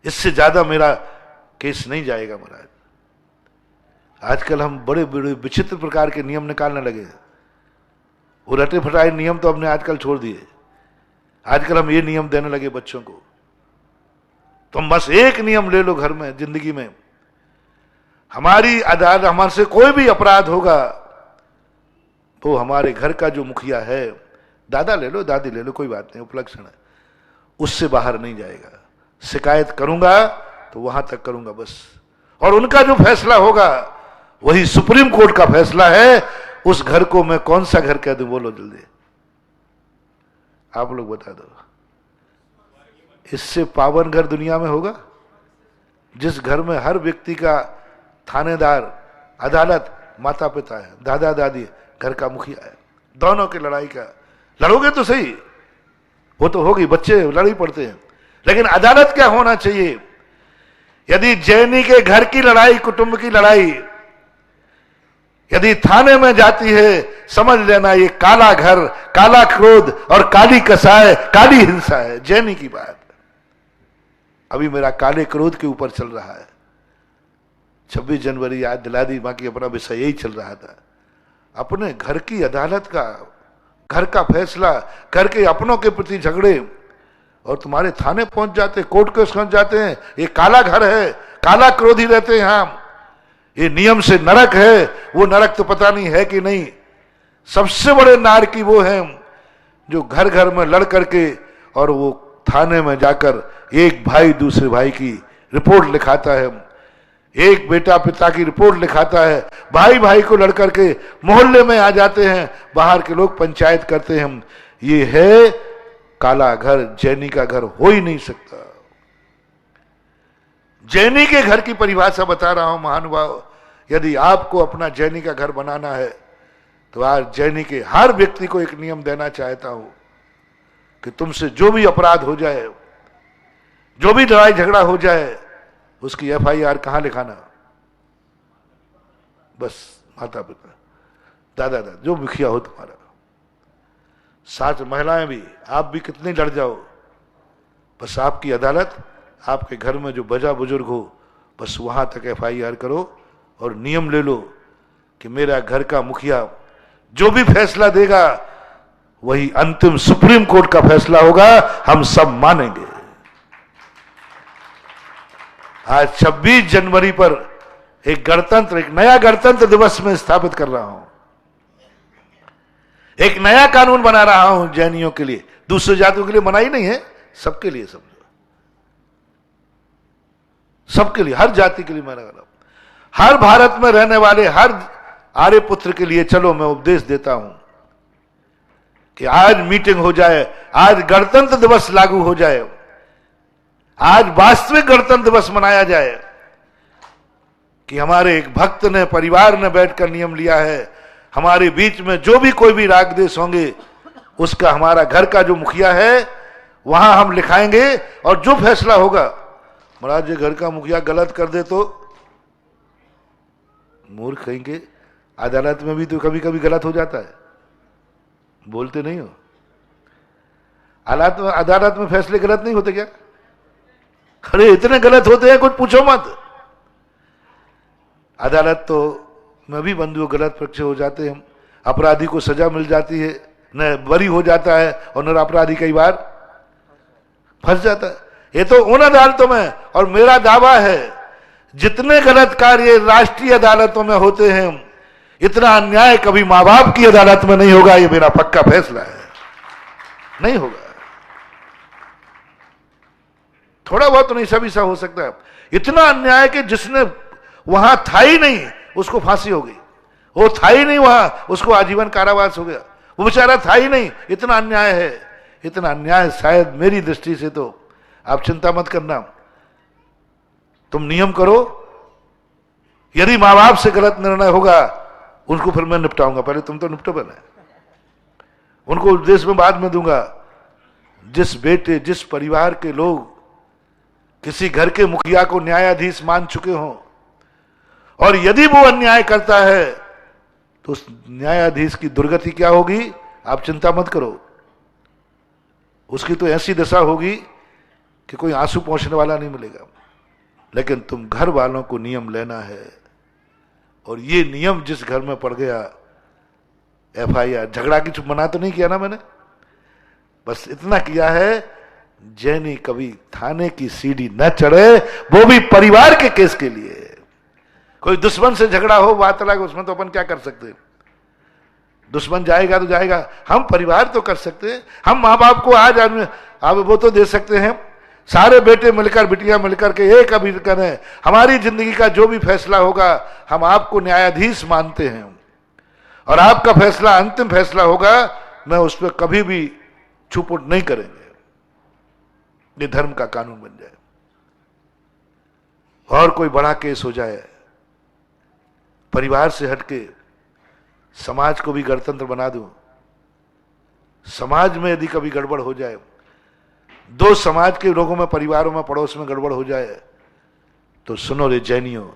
इससे ज्यादा मेरा केस नहीं जाएगा। महाराज, आजकल हम बड़े बड़े विचित्र प्रकार के नियम निकालने लगे। वो रटे फटाए नियम तो हमने आजकल छोड़ दिए। आजकल हम ये नियम देने लगे बच्चों को, तुम बस एक नियम ले लो घर में, जिंदगी में, हमारी अदालत, हमारे से कोई भी अपराध होगा तो हमारे घर का जो मुखिया है, दादा ले लो दादी ले लो, कोई बात नहीं, उपलक्षण है, उससे बाहर नहीं जाएगा। शिकायत करूंगा तो वहां तक करूंगा बस, और उनका जो फैसला होगा वही सुप्रीम कोर्ट का फैसला है। उस घर को मैं कौन सा घर कह दूं, बोलो जल्दी, आप लोग बता दो। इससे पावन घर दुनिया में होगा जिस घर में हर व्यक्ति का थानेदार, अदालत माता पिता है, दादा दादी, घर का मुखिया है, दोनों की लड़ाई का लड़ोगे तो सही, वो तो होगी, बच्चे लड़ाई पड़ते हैं, लेकिन अदालत क्या होना चाहिए। यदि जैनी के घर की लड़ाई, कुटुंब की लड़ाई, यदि थाने में जाती है, समझ लेना ये काला घर, काला क्रोध और काली कसाय, काली हिंसा है। जैनी की बात अभी मेरा काले क्रोध के ऊपर चल रहा है। 26 जनवरी याद दिला दी, बाकी अपना विषय यही चल रहा था। अपने घर की अदालत का, घर का फैसला, घर के अपनों के प्रति झगड़े, और तुम्हारे थाने पहुंच जाते, कोर्ट केस पहुंच जाते हैं। ये काला घर है, काला क्रोधी रहते हैं यहाँ, ये नियम से नरक है। वो नरक तो पता नहीं है कि नहीं। सबसे बड़े नारकी वो हैं जो घर घर में लड़ करके और वो थाने में जाकर एक भाई दूसरे भाई की रिपोर्ट लिखाता है, एक बेटा पिता की रिपोर्ट लिखाता है, भाई भाई को लड़ करके मोहल्ले में आ जाते हैं, बाहर के लोग पंचायत करते हैं। ये है काला घर। जैनी का घर हो ही नहीं सकता। जैनी के घर की परिभाषा बता रहा हूं महानुभाव। यदि आपको अपना जैनी का घर बनाना है तो आज जैनी के हर व्यक्ति को एक नियम देना चाहता हूं कि तुमसे जो भी अपराध हो जाए, जो भी लड़ाई झगड़ा हो जाए, उसकी FIR कहां लिखाना? बस माता पिता, दादा दादा, जो मुखिया हो तुम्हारा, साथ महिलाएं भी, आप भी कितने लड़ जाओ, बस आपकी अदालत, आपके घर में जो बजा बुजुर्ग हो, बस वहां तक FIR करो और नियम ले लो कि मेरा घर का मुखिया जो भी फैसला देगा वही अंतिम सुप्रीम कोर्ट का फैसला होगा, हम सब मानेंगे। आज 26 जनवरी पर एक गणतंत्र, एक नया गणतंत्र दिवस में स्थापित कर रहा हूं, एक नया कानून बना रहा हूं जैनियों के लिए। दूसरे जातियों के लिए बना ही नहीं है, सबके लिए, समझो, सबके लिए, हर जाति के लिए मैं लगा रहा हूं। हर भारत में रहने वाले हर आर्य पुत्र के लिए चलो मैं उपदेश देता हूं कि आज मीटिंग हो जाए, आज गणतंत्र दिवस लागू हो जाए, आज वास्तविक गणतंत्र दिवस मनाया जाए कि हमारे एक भक्त ने, परिवार ने बैठकर नियम लिया है, हमारे बीच में जो भी कोई भी राग देश होंगे उसका, हमारा घर का जो मुखिया है वहां हम लिखाएंगे और जो फैसला होगा। महाराज जी घर का मुखिया गलत कर दे तो मूर्ख कहेंगे। अदालत में भी तो कभी कभी गलत हो जाता है, बोलते नहीं हो? अदालत में फैसले गलत नहीं होते क्या? अरे इतने गलत होते हैं कुछ पूछो मत। अदालत तो में भी बंधुओं गलत पक्ष हो जाते हैं, अपराधी को सजा मिल जाती है, न बरी हो जाता है और न अपराधी कई बार फंस जाता है। ये तो उन अदालतों में, और मेरा दावा है जितने गलत कार्य राष्ट्रीय अदालतों में होते हैं, इतना अन्याय कभी मां बाप की अदालत में नहीं होगा। ये मेरा पक्का फैसला है, नहीं होगा। थोड़ा बहुत तो नहीं, सभी सा हो सकता है। इतना अन्याय कि जिसने वहां था ही नहीं उसको फांसी हो गई, वो था ही नहीं वहां, उसको आजीवन कारावास हो गया, वो बेचारा था ही नहीं। इतना अन्याय है, इतना अन्याय शायद मेरी दृष्टि से तो आप चिंता मत करना, तुम नियम करो। यदि मां बाप से गलत निर्णय होगा उनको फिर मैं निपटाऊंगा, पहले तुम तो निपटो बने, उनको उपदेश में बाद में दूंगा। जिस बेटे, जिस परिवार के लोग किसी घर के मुखिया को न्यायाधीश मान चुके हों और यदि वो अन्याय करता है तो उस न्यायाधीश की दुर्गति क्या होगी आप चिंता मत करो। उसकी तो ऐसी दशा होगी कि कोई आंसू पोंछने वाला नहीं मिलेगा। लेकिन तुम घर वालों को नियम लेना है, और ये नियम जिस घर में पड़ गया, FIR, झगड़ा की चुप मना तो नहीं किया ना मैंने, बस इतना किया है जैनी कभी थाने की सीढ़ी न चढ़े, वो भी परिवार के केस के लिए। कोई दुश्मन से झगड़ा हो, बात अलग, उसमें तो अपन क्या कर सकते हैं, दुश्मन जाएगा तो जाएगा, हम परिवार तो कर सकते हैं। हम माँ बाप को आज अब वो तो दे सकते हैं, सारे बेटे मिलकर, बिटियां मिलकर के एक अभी करें, हमारी जिंदगी का जो भी फैसला होगा हम आपको न्यायाधीश मानते हैं और आपका फैसला अंतिम फैसला होगा, मैं उस पर कभी भी छुपुट नहीं करेंगे। ये धर्म का कानून बन जाए। और कोई बड़ा केस हो जाए, परिवार से हटके समाज को भी गणतंत्र बना दूं। समाज में यदि कभी गड़बड़ हो जाए, दो समाज के लोगों में, परिवारों में, पड़ोस में गड़बड़ हो जाए, तो सुनो रे जैनियों,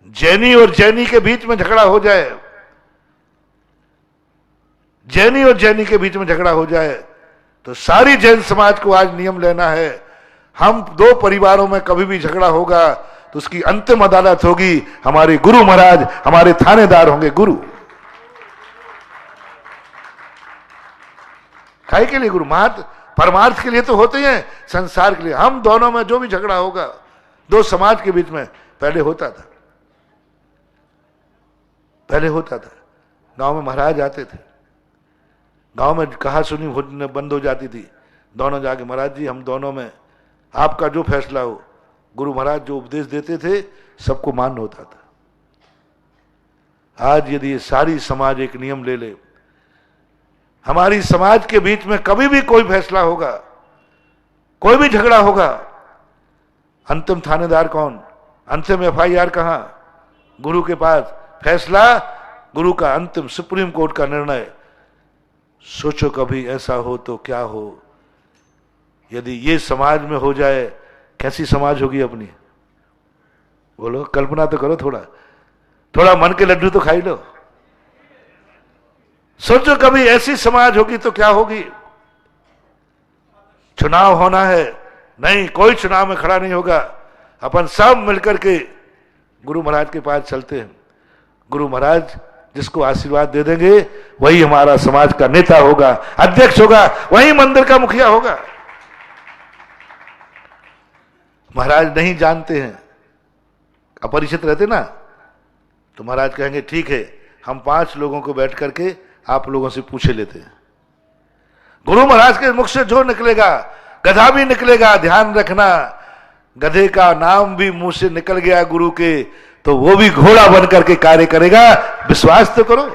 जैनी और जैनी के बीच में झगड़ा हो जाए, जैनी और जैनी के बीच में झगड़ा हो जाए, तो सारी जैन समाज को आज नियम लेना है, हम दो परिवारों में कभी भी झगड़ा होगा तो उसकी अंतिम अदालत होगी हमारे गुरु महाराज, हमारे थानेदार होंगे गुरु। काय के लिए गुरु? महत परमार्थ के लिए तो होते हैं, संसार के लिए। हम दोनों में जो भी झगड़ा होगा दो समाज के बीच में, पहले होता था, पहले होता था। गांव में महाराज आते थे, गांव में कहा सुनी बंद हो जाती थी, दोनों जाके महाराज जी हम दोनों में आपका जो फैसला हो। गुरु महाराज जो उपदेश देते थे सबको मान्य होता था। आज यदि ये सारी समाज एक नियम ले ले, हमारी समाज के बीच में कभी भी कोई फैसला होगा, कोई भी झगड़ा होगा, अंतिम थानेदार कौन? अंतिम एफआईआर कहां? गुरु के पास। फैसला गुरु का, अंतिम सुप्रीम कोर्ट का निर्णय। सोचो कभी ऐसा हो तो क्या हो। यदि ये समाज में हो जाए, कैसी समाज होगी अपनी? बोलो, कल्पना तो करो, थोड़ा थोड़ा मन के लड्डू तो खाई लो। सोचो कभी ऐसी समाज होगी तो क्या होगी। चुनाव होना है, नहीं कोई चुनाव में खड़ा नहीं होगा, अपन सब मिलकर के गुरु महाराज के पास चलते हैं। गुरु महाराज जिसको आशीर्वाद दे देंगे वही हमारा समाज का नेता होगा, अध्यक्ष होगा, वही मंदिर का मुखिया होगा। महाराज नहीं जानते हैं, अपरिचित रहते ना, तो महाराज कहेंगे ठीक है, हम 5 लोगों को बैठ करके आप लोगों से पूछे लेते हैं। गुरु महाराज के मुख से जो निकलेगा, गधा भी निकलेगा, ध्यान रखना, गधे का नाम भी मुंह से निकल गया गुरु के तो वो भी घोड़ा बन करके कार्य करेगा, विश्वास तो करो।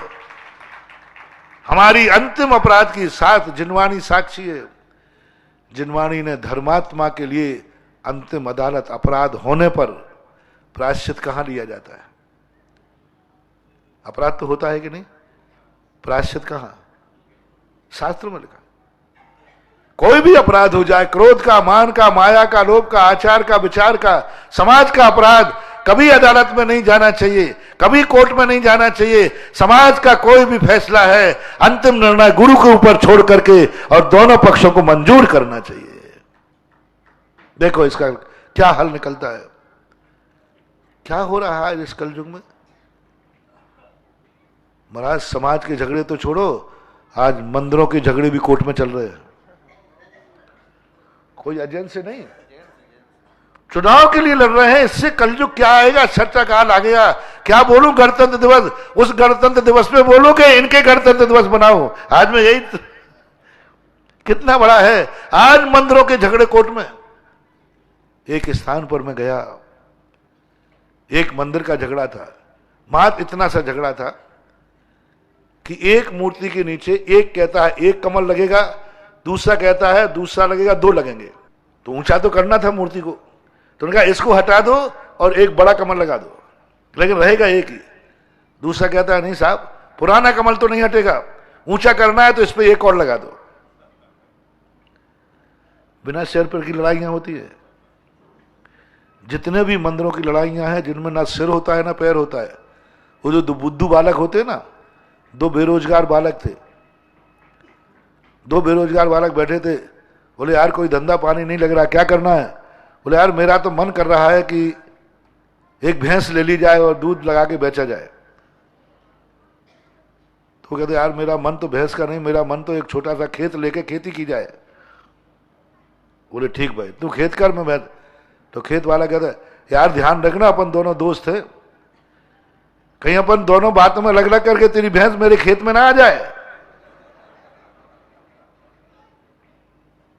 हमारी अंतिम अपराध की साथ जिनवानी साक्षी है। जिनवानी ने धर्मात्मा के लिए अंतिम अदालत, अपराध होने पर प्रायश्चित कहां लिया जाता है? अपराध तो होता है कि नहीं, प्रायश्चित कहां? शास्त्र में लिखा। कोई भी अपराध हो जाए, क्रोध का, मान का, माया का, लोभ का, आचार का, विचार का, समाज का अपराध, कभी अदालत में नहीं जाना चाहिए, कभी कोर्ट में नहीं जाना चाहिए। समाज का कोई भी फैसला है, अंतिम निर्णय गुरु के ऊपर छोड़ करके और दोनों पक्षों को मंजूर करना चाहिए। देखो इसका क्या हल निकलता है। क्या हो रहा है इस कलयुग में? महाराज समाज के झगड़े तो छोड़ो, आज मंदिरों के झगड़े भी कोर्ट में चल रहे हैं। कोई एजेंसी नहीं, चुनाव के लिए लड़ रहे हैं। इससे कलयुग क्या आएगा, चर्चा काल आ गया। क्या बोलूं गणतंत्र दिवस, उस गणतंत्र दिवस पे बोलूं कि इनके गणतंत्र दिवस बनाओ। आज में यही कितना बड़ा है। आज मंदिरों के झगड़े कोर्ट में। एक स्थान पर मैं गया, एक मंदिर का झगड़ा था, मात्र इतना सा झगड़ा था कि एक मूर्ति के नीचे एक कहता है एक कमल लगेगा, दूसरा कहता है दूसरा लगेगा, 2 लगेंगे। तो ऊंचा तो करना था मूर्ति को, तो उन्होंने कहा इसको हटा दो और एक बड़ा कमल लगा दो, लेकिन रहेगा एक ही। दूसरा कहता है नहीं साहब, पुराना कमल तो नहीं हटेगा, ऊंचा करना है तो इस पे एक और लगा दो। बिना सिर पर की लड़ाइयां होती है। जितने भी मंदिरों की लड़ाइयां हैं जिनमें ना सिर होता है ना पैर होता है। वो जो बुद्धू बालक होते हैं ना, 2 बेरोजगार बालक थे, 2 बेरोजगार बालक बैठे थे। बोले यार कोई धंधा पानी नहीं लग रहा, क्या करना है? बोले यार मेरा तो मन कर रहा है कि एक भैंस ले ली जाए और दूध लगा के बेचा जाए। तो कहते यार मेरा मन तो भैंस का नहीं, मेरा मन तो एक छोटा सा खेत लेके खेती की जाए। बोले ठीक भाई तू खेत कर, मैं तो खेत वाला कहता है यार ध्यान रखना अपन दोनों दोस्त थे, कहीं अपन दोनों बातों में लग करके तेरी भैंस मेरे खेत में ना आ जाए।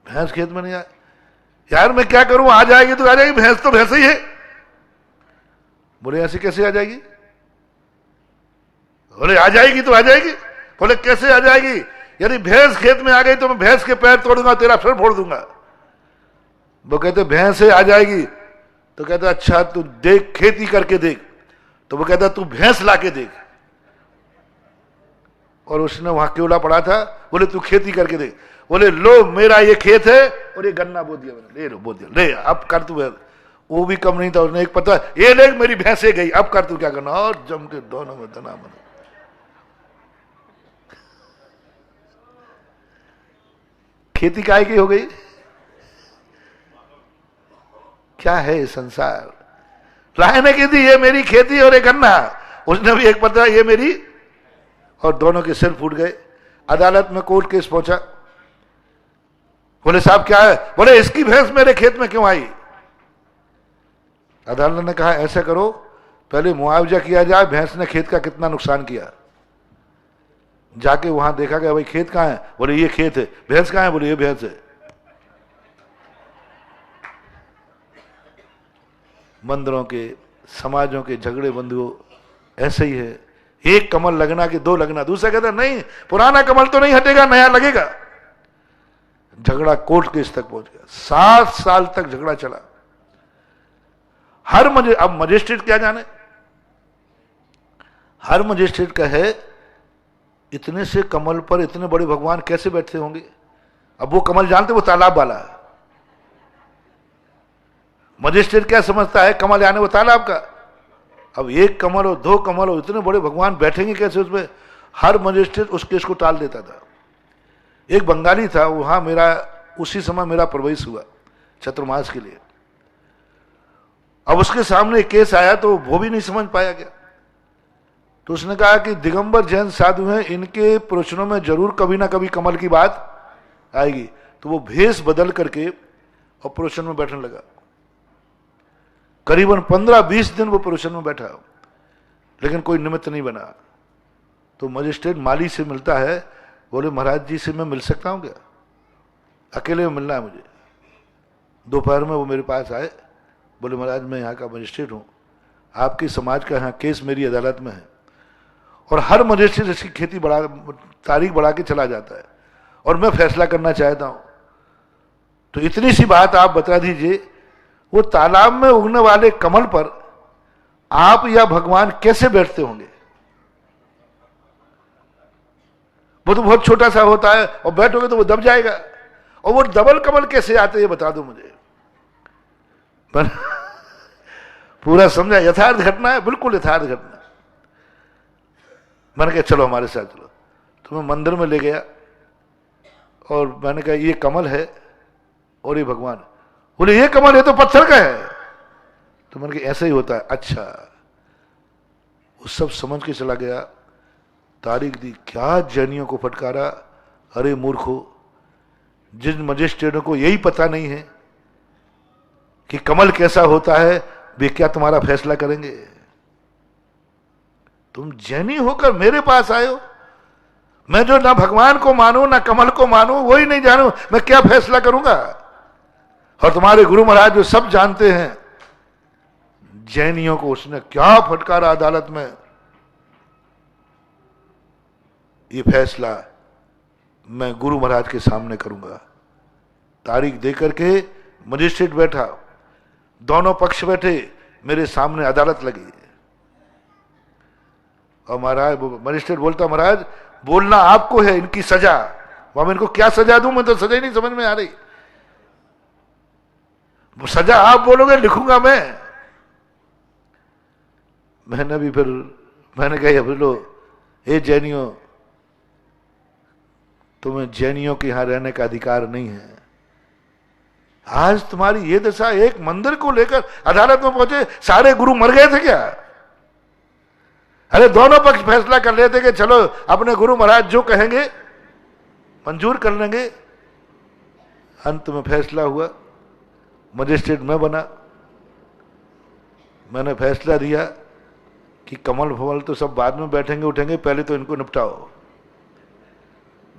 भैंस खेत में नहीं आए, यार मैं क्या करूं, आ जाएगी तो आ जाएगी, भैंस तो भैंस ही है। बोले ऐसे कैसे आ जाएगी? बोले आ जाएगी तो आ जाएगी। बोले कैसे आ जाएगी? यदि भैंस खेत में आ गई तो मैं भैंस के पैर तोड़ूंगा, तेरा सिर फोड़ दूंगा। वो कहते भैंस से आ जाएगी। तो कहता अच्छा तू देख, खेती करके देख। तो वो कहता तू भैंस ला के देख। और उसने वहां केवड़ा पड़ा था, बोले तू खेती करके देख। बोले लो मेरा ये खेत है और ये गन्ना बो दिया मैंने, ले लो बो दिया, ले अब कर तू। वो भी कम नहीं था, उसने एक पता, ये देख मेरी भैंसे गई, अब कर तू क्या करना, और जम के दोनों में तना बना। खेती काय की हो गई? क्या है संसार? राय ने की थी ये मेरी खेती और एक गन्ना, उसने भी एक पता ये मेरी, और दोनों के सिर फूट गए। अदालत में कोर्ट केस पहुंचा। बोले साहब क्या है? बोले इसकी भैंस मेरे खेत में क्यों आई? अदालत ने कहा ऐसा करो, पहले मुआवजा किया जाए, भैंस ने खेत का कितना नुकसान किया। जाके वहां देखा गया, भाई खेत कहां है? बोले ये खेत है। भैंस कहां है? बोले ये भैंस है। मंदिरों के, समाजों के झगड़े बंधुओं ऐसे ही है, एक कमल लगना कि दो लगना। दूसरा कहता नहीं, पुराना कमल तो नहीं हटेगा, नया लगेगा। झगड़ा कोर्ट केस तक पहुंच गया, 7 साल तक झगड़ा चला। अब मजिस्ट्रेट क्या जाने, हर मजिस्ट्रेट का है इतने से कमल पर इतने बड़े भगवान कैसे बैठते होंगे। अब वो कमल जानते, वो तालाब वाला है। मजिस्ट्रेट क्या समझता है, कमल यानी वो तालाब का। अब एक कमल और 2 कमल और इतने बड़े भगवान बैठेंगे कैसे उसमें? हर मजिस्ट्रेट उस केस को टाल देता था। एक बंगाली था वहां, उसी समय मेरा प्रवेश हुआ चतुर्मास के लिए। अब उसके सामने एक केस आया तो वो भी नहीं समझ पाया गया। तो उसने कहा कि दिगंबर जैन साधु हैं, इनके प्रवचनों में जरूर कभी ना कभी कमल की बात आएगी। तो वो भेष बदल करके और प्रवचन में बैठने लगा। करीबन 15-20 दिन वो प्रवचन में बैठा, लेकिन कोई निमित्त नहीं बना। तो मजिस्ट्रेट माली से मिलता है, बोले महाराज जी से मैं मिल सकता हूं क्या? अकेले में मिलना है मुझे। दोपहर में वो मेरे पास आए, बोले महाराज मैं यहाँ का मजिस्ट्रेट हूँ, आपके समाज का यहाँ केस मेरी अदालत में है, और हर मजिस्ट्रेट इसकी खेती तारीख बढ़ा के चला जाता है, और मैं फैसला करना चाहता हूँ। तो इतनी सी बात आप बता दीजिए, वो तालाब में उगने वाले कमल पर आप या भगवान कैसे बैठते होंगे? वो तो बहुत छोटा सा होता है, और बैठोगे तो वो दब जाएगा। और वो डबल कमल कैसे आते हैं बता दो मुझे। पूरा समझा, यथार्थ घटना है, बिल्कुल यथार्थ घटना। मैंने कहा चलो हमारे साथ चलो। तो मैं मंदिर में ले गया और मैंने कहा ये कमल है और ये भगवान। बोले ये कमल है तो पत्थर का है। तो मैंने कहा ऐसा ही होता है। अच्छा, वो सब समझ के चला गया। तारीख दी, क्या जैनियों को फटकारा, अरे मूर्खो, जिन मजिस्ट्रेटों को यही पता नहीं है कि कमल कैसा होता है, वे क्या तुम्हारा फैसला करेंगे? तुम जैनी होकर मेरे पास आए हो, मैं जो ना भगवान को मानू ना कमल को मानू, वही नहीं जानू, मैं क्या फैसला करूंगा? और तुम्हारे गुरु महाराज जो सब जानते हैं, जैनियों को उसने क्या फटकारा अदालत में। ये फैसला मैं गुरु महाराज के सामने करूंगा। तारीख देकर के मजिस्ट्रेट बैठा, दोनों पक्ष बैठे, मेरे सामने अदालत लगी। और महाराज मजिस्ट्रेट बोलता, महाराज बोलना आपको है, इनकी सजा। मैं इनको क्या सजा दूं? मैं तो सजा ही नहीं समझ में आ रही। वो सजा आप बोलोगे, लिखूंगा मैं। मैंने भी फिर मैंने कहा बोलो, ए जैनियों, तुम्हें जैनियों के यहां रहने का अधिकार नहीं है। आज तुम्हारी ये दशा, एक मंदिर को लेकर अदालत में पहुंचे, सारे गुरु मर गए थे क्या? अरे दोनों पक्ष फैसला कर लेते कि चलो अपने गुरु महाराज जो कहेंगे मंजूर कर लेंगे। अंत में फैसला हुआ, मजिस्ट्रेट मैं बना। मैंने फैसला दिया कि कमल भमल तो सब बाद में बैठेंगे उठेंगे, पहले तो इनको निपटाओ।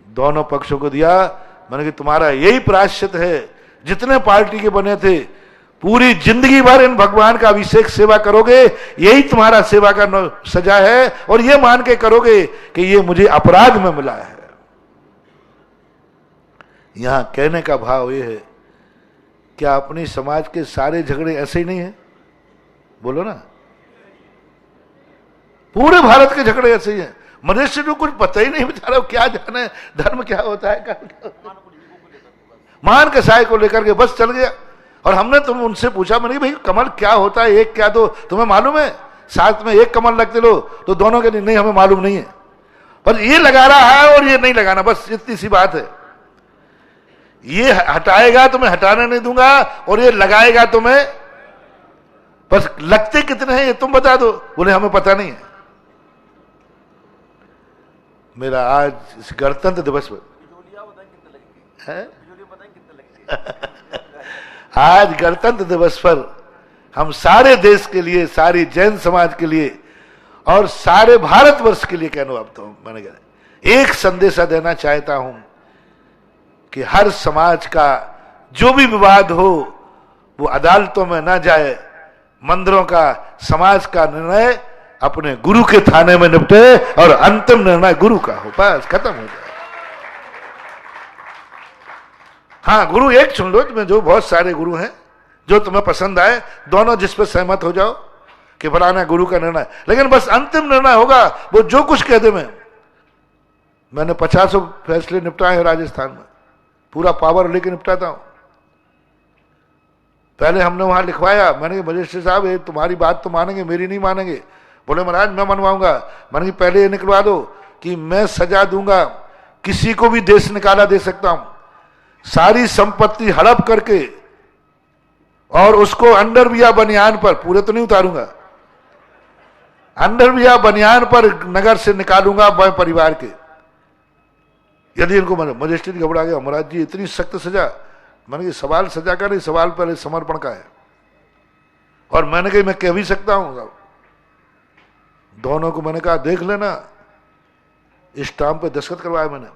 दोनों पक्षों को दिया। मैंने कि तुम्हारा यही प्रायश्चित है, जितने पार्टी के बने थे, पूरी जिंदगी भर इन भगवान का अभिषेक सेवा करोगे, यही तुम्हारा सेवा का सजा है। और ये मान के करोगे कि ये मुझे अपराध में मिला है। यहां कहने का भाव ये है, क्या अपनी समाज के सारे झगड़े ऐसे ही नहीं है? बोलो ना, पूरे भारत के झगड़े ऐसे ही हैं। मनुष्य को कुछ पता ही नहीं, बेचारा क्या जाने धर्म क्या होता है, मान कसाय को लेकर के बस चल गया। और हमने तुम उनसे पूछा, मैंने भाई कमल क्या होता है, एक क्या दो, तुम्हें मालूम है? साथ में एक कमल लगते लो तो दोनों के नहीं, हमें मालूम नहीं है, पर ये लगा रहा है और ये नहीं लगाना, बस इतनी सी बात है। ये हटाएगा तो मैं हटाने नहीं दूंगा, और ये लगाएगा तो मैं, बस लगते कितने हैं ये तुम बता दो। बोले हमें पता नहीं है। मेरा आज इस गणतंत्र दिवस पर है आज गणतंत्र दिवस पर हम सारे देश के लिए, सारी जैन समाज के लिए और सारे भारतवर्ष के लिए कहना, अब तो मैंने कहा एक संदेशा देना चाहता हूं कि हर समाज का जो भी विवाद हो वो अदालतों में ना जाए, मंदिरों का, समाज का निर्णय अपने गुरु के थाने में निपटे और अंतिम निर्णय गुरु का हो, बस खत्म हो जाए। हाँ, गुरु एक चुन लो, तुम्हें जो बहुत सारे गुरु हैं, जो तुम्हें पसंद आए, दोनों जिस पर सहमत हो जाओ कि फलाना गुरु का निर्णय, लेकिन बस अंतिम निर्णय होगा वो जो कुछ कह दे। मैंने 50 फैसले निपटाए हैं राजस्थान में, पूरा पावर लेके निपटाता हूं। पहले हमने वहां लिखवाया, मैंने कहा मजिस्ट्रेट साहब ये तुम्हारी बात तो मानेंगे, मेरी नहीं मानेंगे। बोले महाराज मैं मनवाऊंगा। मैंने कहा पहले ये निकलवा दो कि मैं सजा दूंगा, किसी को भी देश निकाला दे सकता हूं, सारी संपत्ति हड़प करके और उसको अंडरवियर बनियान पर, पूरे तो नहीं उतारूंगा, अंडरवियर बनियान पर नगर से निकालूंगा मैं परिवार के। यदि इनको मजिस्ट्रेट घबरा गया, महाराज जी इतनी सख्त सजा। मैंने कहा सवाल सजा का नहीं, सवाल पहले समर्पण का है। और मैंने कहा मैं कह भी सकता हूं, दोनों को मैंने कहा देख लेना, स्टाम्प पे दस्तखत करवाया मैंने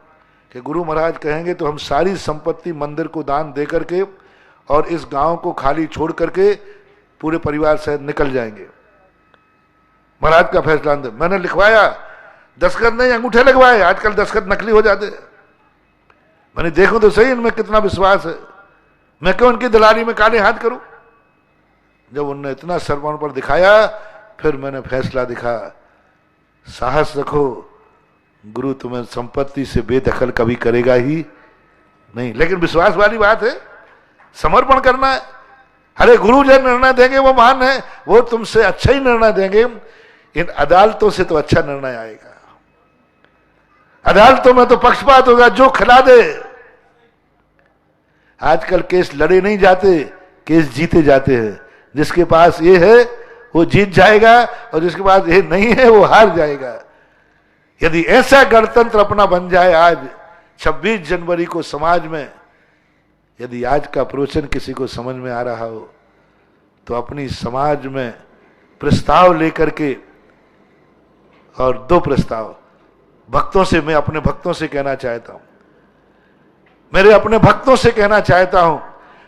कि गुरु महाराज कहेंगे तो हम सारी संपत्ति मंदिर को दान दे करके और इस गांव को खाली छोड़ करके पूरे परिवार सहित निकल जाएंगे। महाराज का फैसला मैंने लिखवाया, दस्तखत नहीं अंगूठे लगवाए। आजकल दस्तखत नकली हो जाते। मैंने देखो तो सही इनमें कितना विश्वास है, मैं क्यों इनकी दलाली में काले हाथ करूं। जब उनने इतना सरपण पर दिखाया, फिर मैंने फैसला दिखा, साहस रखो, गुरु तुम्हें संपत्ति से बेदखल कभी करेगा ही नहीं। लेकिन विश्वास वाली बात है, समर्पण करना है। अरे गुरु जो निर्णय देंगे वो महान है, वो तुमसे अच्छा ही निर्णय देंगे। इन अदालतों से तो अच्छा निर्णय आएगा। अदालतों में तो पक्षपात होगा, जो खिला दे। आजकल केस लड़े नहीं जाते, केस जीते जाते हैं। जिसके पास ये है वो जीत जाएगा और जिसके पास ये नहीं है वो हार जाएगा। यदि ऐसा गणतंत्र अपना बन जाए आज 26 जनवरी को समाज में, यदि आज का प्रवचन किसी को समझ में आ रहा हो तो अपनी समाज में प्रस्ताव लेकर के, और 2 प्रस्ताव भक्तों से, मैं अपने भक्तों से कहना चाहता हूं, मेरे अपने भक्तों से कहना चाहता हूं,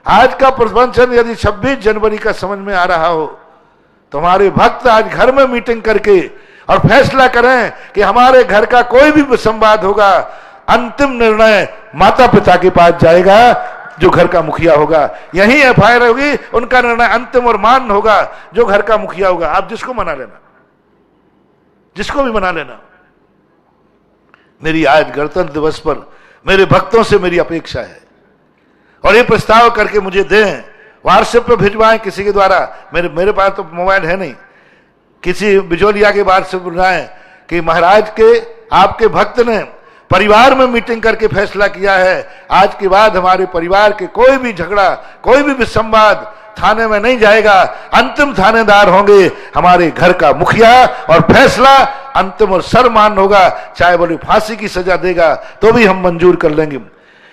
आज का प्रवचन यदि 26 जनवरी का समझ में आ रहा हो तो हमारे भक्त आज घर में मीटिंग करके और फैसला करें कि हमारे घर का कोई भी विसंवाद होगा, अंतिम निर्णय माता पिता के पास जाएगा, जो घर का मुखिया होगा। यही एफआईआर होगी, उनका निर्णय अंतिम और मान्य होगा, जो घर का मुखिया होगा। आप जिसको मना लेना, जिसको भी मना लेना। मेरी आज गणतंत्र दिवस पर मेरे भक्तों से मेरी अपेक्षा है, और ये प्रस्ताव करके मुझे दें, व्हाट्सएप पे भिजवाएं किसी के द्वारा। मेरे पास तो मोबाइल है नहीं, किसी बिजोलिया के व्हाट्सएप पे भिजवाएं कि महाराज के, आपके भक्त ने परिवार में मीटिंग करके फैसला किया है, आज के बाद हमारे परिवार के कोई भी झगड़ा, कोई भी विसंवाद थाने में नहीं जाएगा, अंतिम थानेदार होंगे हमारे घर का मुखिया, और फैसला अंतिम और सर्वमान्य होगा। चाहे बोले फांसी की सजा देगा तो भी हम मंजूर कर लेंगे,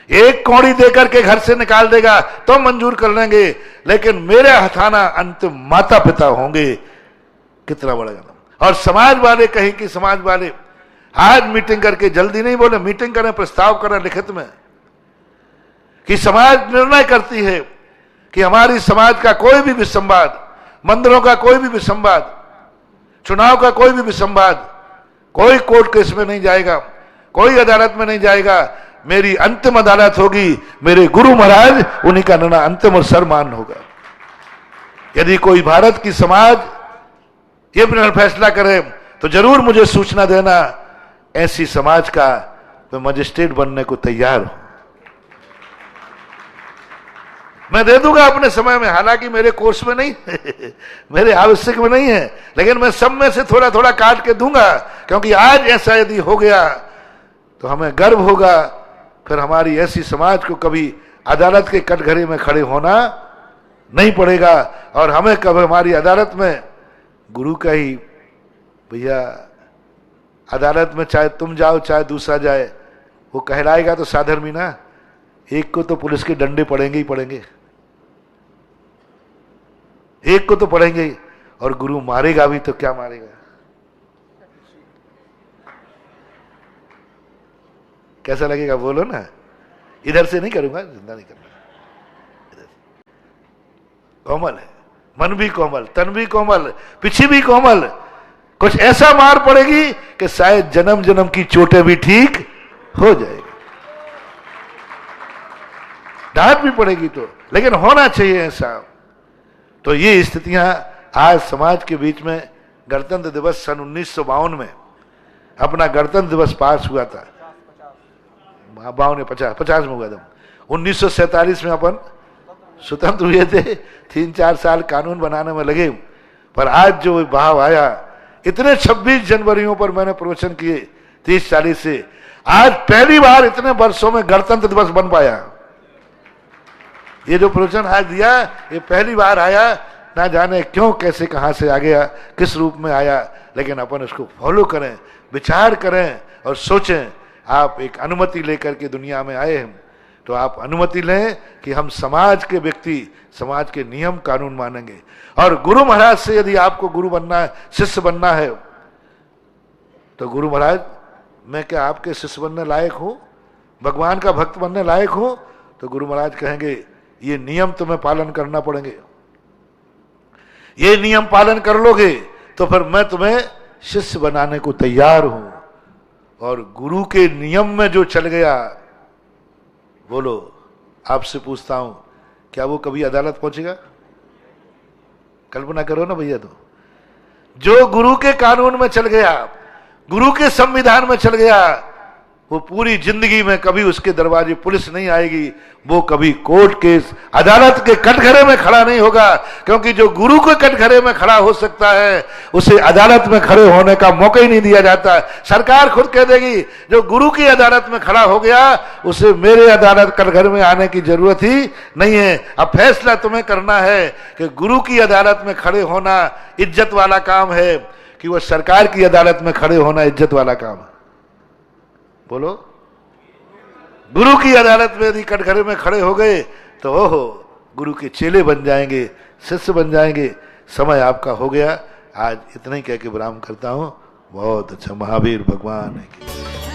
एक कौड़ी देकर के घर से निकाल देगा तो मंजूर कर लेंगे, लेकिन मेरे हथाना अंतिम माता पिता होंगे। कितना बड़ा कदम। और समाज वाले कहें कि समाज वाले आज मीटिंग करके, जल्दी नहीं बोले, मीटिंग करें, प्रस्ताव करें लिखित में कि समाज निर्णय करती है कि हमारी समाज का कोई भी विसंवाद, मंदिरों का कोई भी विसंवाद, चुनाव का कोई भी विसंवाद, कोई कोर्ट केस में नहीं जाएगा, कोई अदालत में नहीं जाएगा। मेरी अंतिम अदालत होगी, मेरे गुरु महाराज, उन्हीं का निर्णय अंतिम और सर्वमान्य होगा। यदि कोई भारत की समाज ये फैसला करे तो जरूर मुझे सूचना देना, ऐसी समाज का मैं मजिस्ट्रेट बनने को तैयार हूं। मैं दे दूंगा अपने समय में, हालांकि मेरे कोर्स में नहीं मेरे आवश्यक में नहीं है, लेकिन मैं सब में से थोड़ा थोड़ा काट के दूंगा, क्योंकि आज ऐसा यदि हो गया तो हमें गर्व होगा। फिर हमारी ऐसी समाज को कभी अदालत के कटघरे में खड़े होना नहीं पड़ेगा, और हमें कभी हमारी अदालत में गुरु का ही, भैया अदालत में चाहे तुम जाओ चाहे दूसरा जाए, वो कहलाएगा तो साधर्मी ना, एक को तो पुलिस के डंडे पड़ेंगे ही पड़ेंगे, एक को तो पड़ेंगे ही, और गुरु मारेगा भी तो क्या मारेगा। कैसा लगेगा बोलो ना। इधर से नहीं करूंगा, जिंदा नहीं करना। कोमल है, मन भी कोमल, तन भी कोमल, पीछे भी कोमल। कुछ ऐसा मार पड़ेगी कि शायद जन्म जन्म की चोटें भी ठीक हो जाएगी, डांट भी पड़ेगी तो, लेकिन होना चाहिए ऐसा। तो ये स्थितियां आज समाज के बीच में। गणतंत्र दिवस सन 1952 में अपना गणतंत्र दिवस पास हुआ था, 50 में हुआ था। 1947 में अपन स्वतंत्र हुए थे, 3-4 साल कानून बनाने में लगे। पर आज जो भाव आया, इतने 26 जनवरियों पर मैंने प्रवचन किए 30-40 से, आज पहली बार इतने वर्षों में गणतंत्र दिवस बन पाया। ये जो प्रवचन आज दिया, ये पहली बार आया, ना जाने क्यों कैसे कहां से आ गया, किस रूप में आया, लेकिन अपन इसको फॉलो करें, विचार करें और सोचें। आप एक अनुमति लेकर के दुनिया में आए हैं, तो आप अनुमति लें कि हम समाज के व्यक्ति, समाज के नियम कानून मानेंगे। और गुरु महाराज से यदि आपको गुरु बनना है, शिष्य बनना है, तो गुरु महाराज मैं क्या आपके शिष्य बनने लायक हूं, भगवान का भक्त बनने लायक हूं? तो गुरु महाराज कहेंगे ये नियम तुम्हें पालन करना पड़ेंगे, ये नियम पालन कर लोगे तो फिर मैं तुम्हें शिष्य बनाने को तैयार हूं। और गुरु के नियम में जो चल गया, बोलो आपसे पूछता हूं, क्या वो कभी अदालत पहुंचेगा? कल्पना करो ना भैया। तो जो गुरु के कानून में चल गया, गुरु के संविधान में चल गया, वो पूरी जिंदगी में कभी उसके दरवाजे पुलिस नहीं आएगी, वो कभी कोर्ट केस अदालत के कटघरे में खड़ा नहीं होगा। क्योंकि जो गुरु के कटघरे में खड़ा हो सकता है, उसे अदालत में खड़े होने का मौका ही नहीं दिया जाता। सरकार खुद कह देगी जो गुरु की अदालत में खड़ा हो गया, उसे मेरे अदालत कटघरे में आने की जरूरत ही नहीं है। अब फैसला तुम्हें करना है कि गुरु की अदालत में खड़े होना इज्जत वाला काम है कि वह सरकार की अदालत में खड़े होना इज्जत वाला काम है। बोलो, गुरु की अदालत में यदि कटघरे में खड़े हो गए तो ओहो, गुरु के चेले बन जाएंगे, शिष्य बन जाएंगे। समय आपका हो गया। आज इतना ही कह के विराम करता हूं। बहुत अच्छा। महावीर भगवान है।